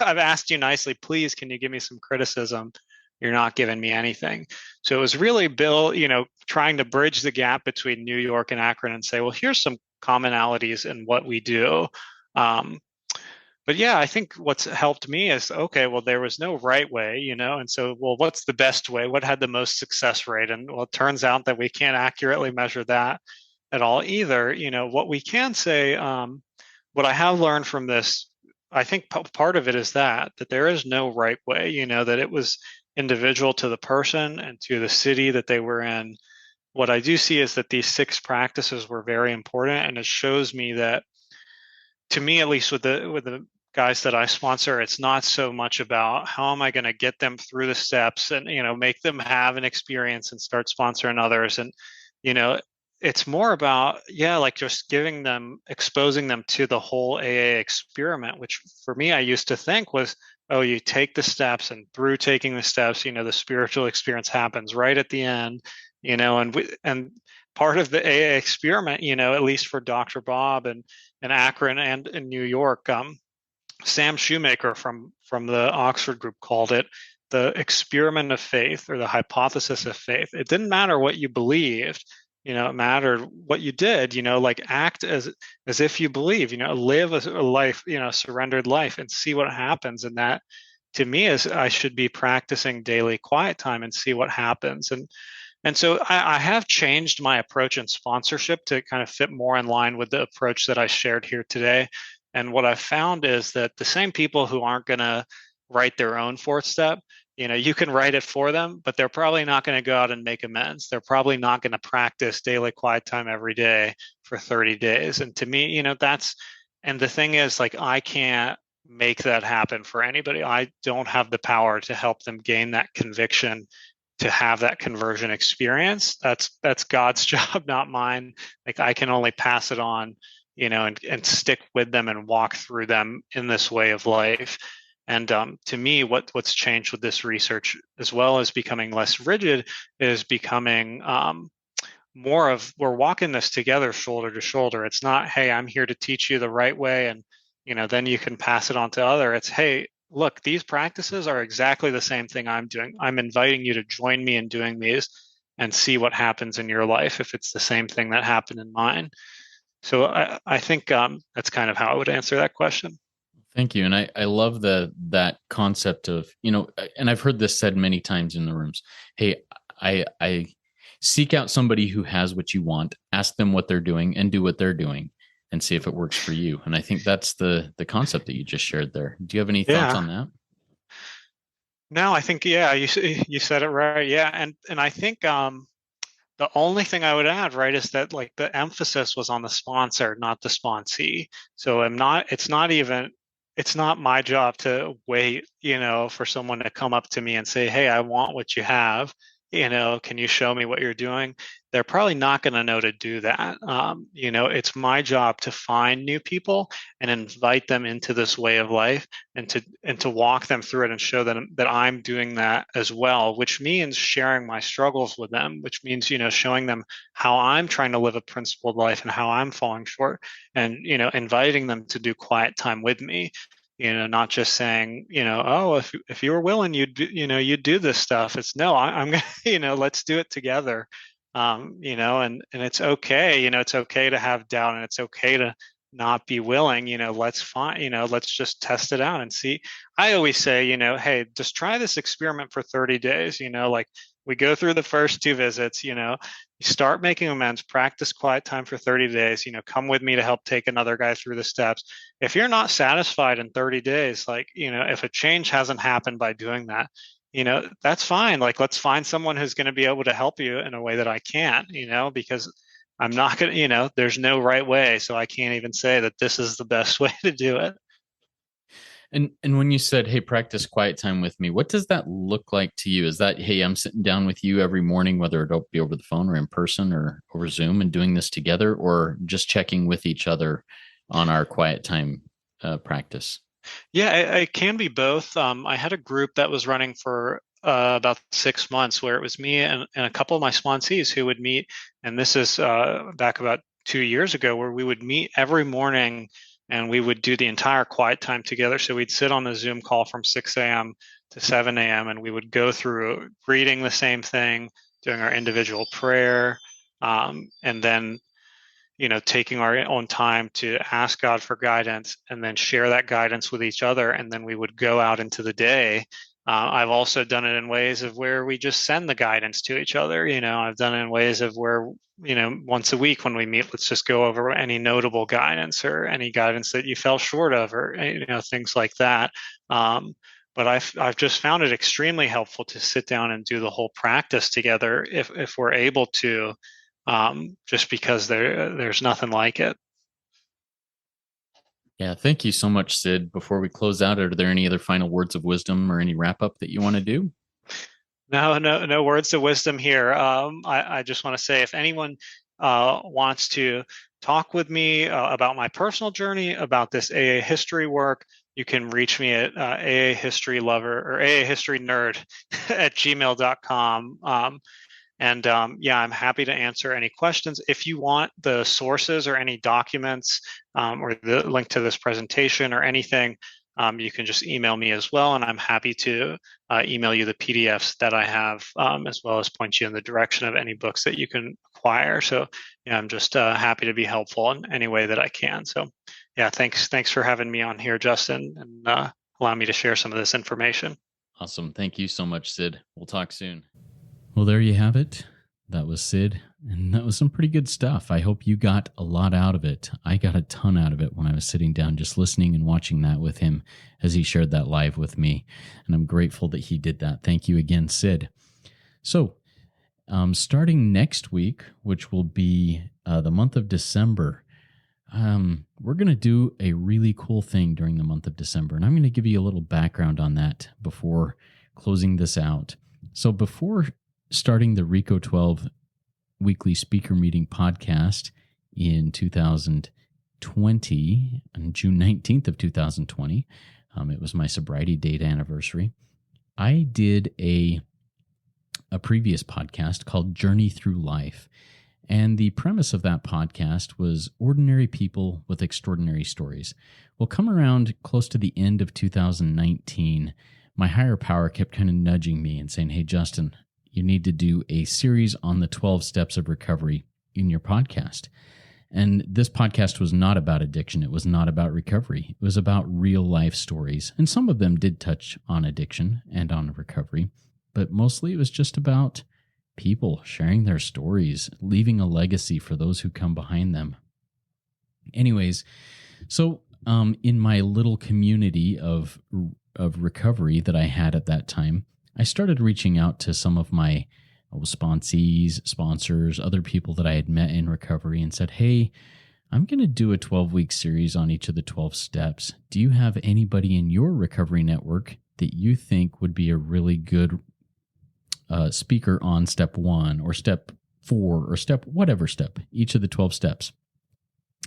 I've asked you nicely, please, can you give me some criticism? You're not giving me anything. So it was really Bill, trying to bridge the gap between New York and Akron and say, well, here's some commonalities in what we do. But yeah, I think what's helped me is, okay, well, there was no right way, and so, well, what's the best way? What had the most success rate? And well, it turns out that we can't accurately measure that at all either. What we can say, what I have learned from this, I think part of it is that there is no right way, that it was individual to the person and to the city that they were in. What I do see is that these 6 practices were very important, and it shows me that, to me at least, with the guys that I sponsor, it's not so much about how am I going to get them through the steps and make them have an experience and start sponsoring others. And it's more about, like just exposing them to the whole AA experiment, which for me, I used to think was, oh, you take the steps, and through taking the steps, the spiritual experience happens right at the end, and part of the AA experiment, at least for Dr. Bob and Akron and in New York, Sam Shoemaker from the Oxford group called it the experiment of faith, or the hypothesis of faith. It didn't matter what you believed, it mattered what you did, like act as if you believe, live a life, surrendered life, and see what happens. And that, to me, is I should be practicing daily quiet time and see what happens. And so I have changed my approach in sponsorship to kind of fit more in line with the approach that I shared here today. And what I've found is that the same people who aren't going to write their own 4th step, you can write it for them, but they're probably not going to go out and make amends. They're probably not going to practice daily quiet time every day for 30 days. And to me, and the thing is, like, I can't make that happen for anybody. I don't have the power to help them gain that conviction, to have that conversion experience. That's God's job, not mine. Like, I can only pass it on, and stick with them and walk through them in this way of life. And to me, what's changed with this research, as well as becoming less rigid, is becoming more of, we're walking this together, shoulder to shoulder. It's not, hey, I'm here to teach you the right way, and then you can pass it on to other. It's, hey, look, these practices are exactly the same thing I'm doing. I'm inviting you to join me in doing these and see what happens in your life if it's the same thing that happened in mine. So I think that's kind of how I would answer that question. Thank you. And I love that concept of, and I've heard this said many times in the rooms. Hey, I seek out somebody who has what you want, ask them what they're doing, and do what they're doing, and see if it works for you. And I think that's the concept that you just shared there. Do you have any thoughts on that? No, I think, you said it right. Yeah. And I think the only thing I would add, right, is that like the emphasis was on the sponsor, not the sponsee. So it's not my job to wait, for someone to come up to me and say, "Hey, I want what you have. Can you show me what you're doing?" They're probably not going to know to do that. It's my job to find new people and invite them into this way of life, and to walk them through it and show them that I'm doing that as well, which means sharing my struggles with them, which means, showing them how I'm trying to live a principled life and how I'm falling short, and, inviting them to do quiet time with me. Not just saying, "Oh, if you were willing, you'd do this stuff." It's no, I'm gonna, let's do it together. And it's okay, it's okay to have doubt, and it's okay to not be willing. Let's find, let's just test it out and see. I always say, hey, just try this experiment for 30 days. Like, we go through the first 2 visits, you start making amends, practice quiet time for 30 days, come with me to help take another guy through the steps. If you're not satisfied in 30 days, like, if a change hasn't happened by doing that, that's fine. Like, let's find someone who's going to be able to help you in a way that I can't, because I'm not going to, there's no right way. So I can't even say that this is the best way to do it. And when you said, "Hey, practice quiet time with me," what does that look like to you? Is that, "Hey, I'm sitting down with you every morning, whether it'll be over the phone or in person or over Zoom, and doing this together," or just checking with each other on our quiet time practice? Yeah, it can be both. I had a group that was running for about 6 months, where it was me and a couple of my sponsees who would meet. And this is back about 2 years ago, where we would meet every morning and we would do the entire quiet time together. So we'd sit on the Zoom call from 6 a.m. to 7 a.m. and we would go through reading the same thing, doing our individual prayer, and then taking our own time to ask God for guidance and then share that guidance with each other. And then we would go out into the day. I've also done it in ways of where we just send the guidance to each other. I've done it in ways of where, once a week when we meet, let's just go over any notable guidance or any guidance that you fell short of, or, things like that. But I've just found it extremely helpful to sit down and do the whole practice together if we're able to, just because there's nothing like it. Yeah, thank you so much, Sid. Before we close out, are there any other final words of wisdom or any wrap up that you want to do? No words of wisdom here. I just want to say, if anyone wants to talk with me about my personal journey, about this AA history work, you can reach me at AA history lover or AA history nerd at gmail.com. And yeah, I'm happy to answer any questions. If you want the sources or any documents, or the link to this presentation or anything, you can just email me as well. And I'm happy to email you the PDFs that I have, as well as point you in the direction of any books that you can acquire. So yeah, I'm just happy to be helpful in any way that I can. So yeah, thanks for having me on here, Justin, and allowing me to share some of this information. Awesome. Thank you so much, Sid. We'll talk soon. Well, there you have it. That was Sid, and that was some pretty good stuff. I hope you got a lot out of it. I got a ton out of it when I was sitting down just listening and watching that with him as he shared that live with me, and I'm grateful that he did that. Thank you again, Sid. So, starting next week, which will be the month of December, we're going to do a really cool thing during the month of December, and I'm going to give you a little background on that before closing this out. So before starting the RICO 12 weekly speaker meeting podcast in 2020, on June 19th of 2020, it was my sobriety date anniversary, I did a previous podcast called Journey Through Life. And the premise of that podcast was ordinary people with extraordinary stories. Well, come around close to the end of 2019, my higher power kept kind of nudging me and saying, "Hey, Justin, you need to do a series on the 12 steps of recovery in your podcast." And this podcast was not about addiction. It was not about recovery. It was about real life stories. And some of them did touch on addiction and on recovery, but mostly it was just about people sharing their stories, leaving a legacy for those who come behind them. Anyways, so in my little community of recovery that I had at that time, I started reaching out to some of my sponsees, sponsors, other people that I had met in recovery and said, hey, I'm going to do a 12-week series on each of the 12 steps. Do you have anybody in your recovery network that you think would be a really good speaker on step 1 or step 4 or whatever step, each of the 12 steps?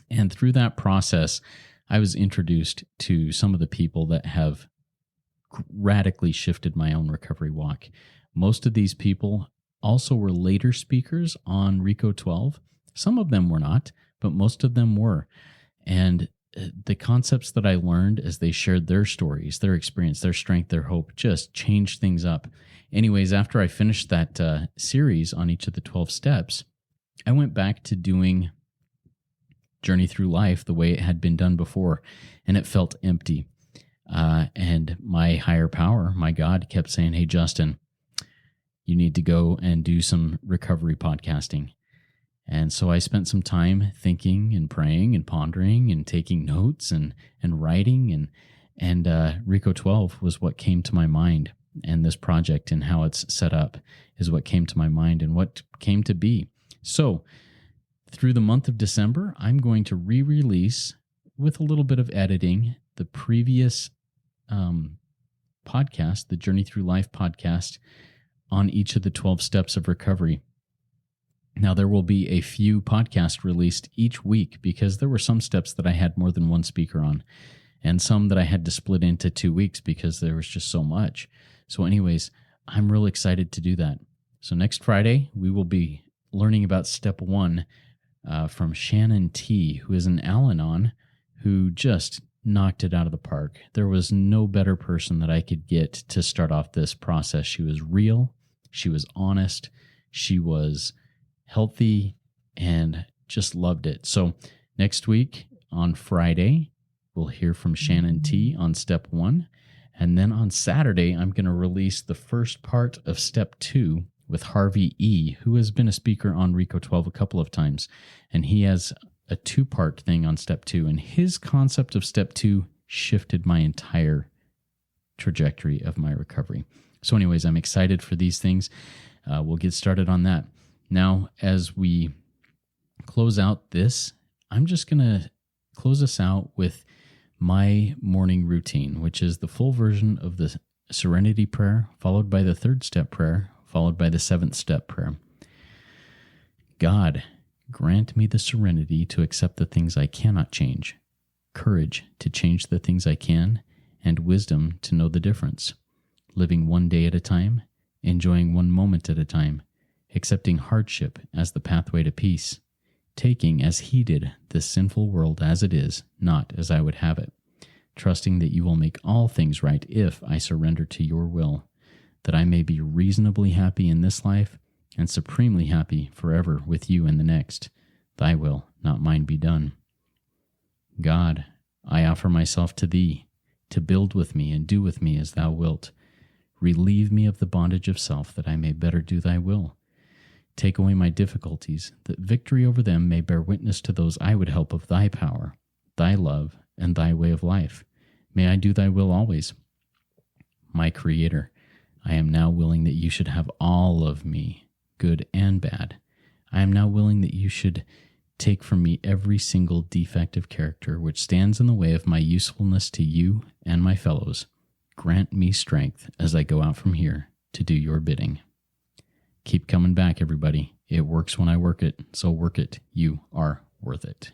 And through that process, I was introduced to some of the people that have radically shifted my own recovery walk. Most of these people also were later speakers on RICO 12. Some of them were not, but most of them were. And the concepts that I learned as they shared their stories, their experience, their strength, their hope, just changed things up. Anyways, after I finished that series on each of the 12 steps, I went back to doing Journey Through Life the way it had been done before, and it felt empty. And my higher power, my God, kept saying, hey, Justin, you need to go and do some recovery podcasting. And so I spent some time thinking and praying and pondering and taking notes and writing, and RICO 12 was what came to my mind. And this project and how it's set up is what came to my mind and what came to be. So through the month of December, I'm going to re-release with a little bit of editing the previous podcast, the Journey Through Life podcast, on each of the 12 steps of recovery. Now, there will be a few podcasts released each week because there were some steps that I had more than one speaker on and some that I had to split into 2 weeks because there was just so much. So anyways, I'm real excited to do that. So next Friday, we will be learning about step 1 from Shannon T., who is an Al-Anon who just knocked it out of the park. There was no better person that I could get to start off this process. She was real, she was honest, she was healthy, and just loved it. So next week on Friday, we'll hear from Shannon T. on step 1. And then on Saturday, I'm going to release the first part of step 2 with Harvey E., who has been a speaker on RICO 12 a couple of times. And he has a 2-part thing on step 2. And his concept of step 2 shifted my entire trajectory of my recovery. So anyways, I'm excited for these things. We'll get started on that. Now, as we close out this, I'm just going to close us out with my morning routine, which is the full version of the Serenity Prayer, followed by the 3rd step prayer, followed by the 7th step prayer. God, grant me the serenity to accept the things I cannot change, courage to change the things I can, and wisdom to know the difference. Living one day at a time, enjoying one moment at a time, accepting hardship as the pathway to peace, taking as he did this sinful world as it is, not as I would have it, trusting that you will make all things right if I surrender to your will, that I may be reasonably happy in this life and supremely happy forever with you in the next. Thy will, not mine, be done. God, I offer myself to thee, to build with me and do with me as thou wilt. Relieve me of the bondage of self, that I may better do thy will. Take away my difficulties, that victory over them may bear witness to those I would help of thy power, thy love, and thy way of life. May I do thy will always. My Creator, I am now willing that you should have all of me, good and bad. I am now willing that you should take from me every single defect of character which stands in the way of my usefulness to you and my fellows. Grant me strength as I go out from here to do your bidding. Keep coming back, everybody. It works when I work it, so work it. You are worth it.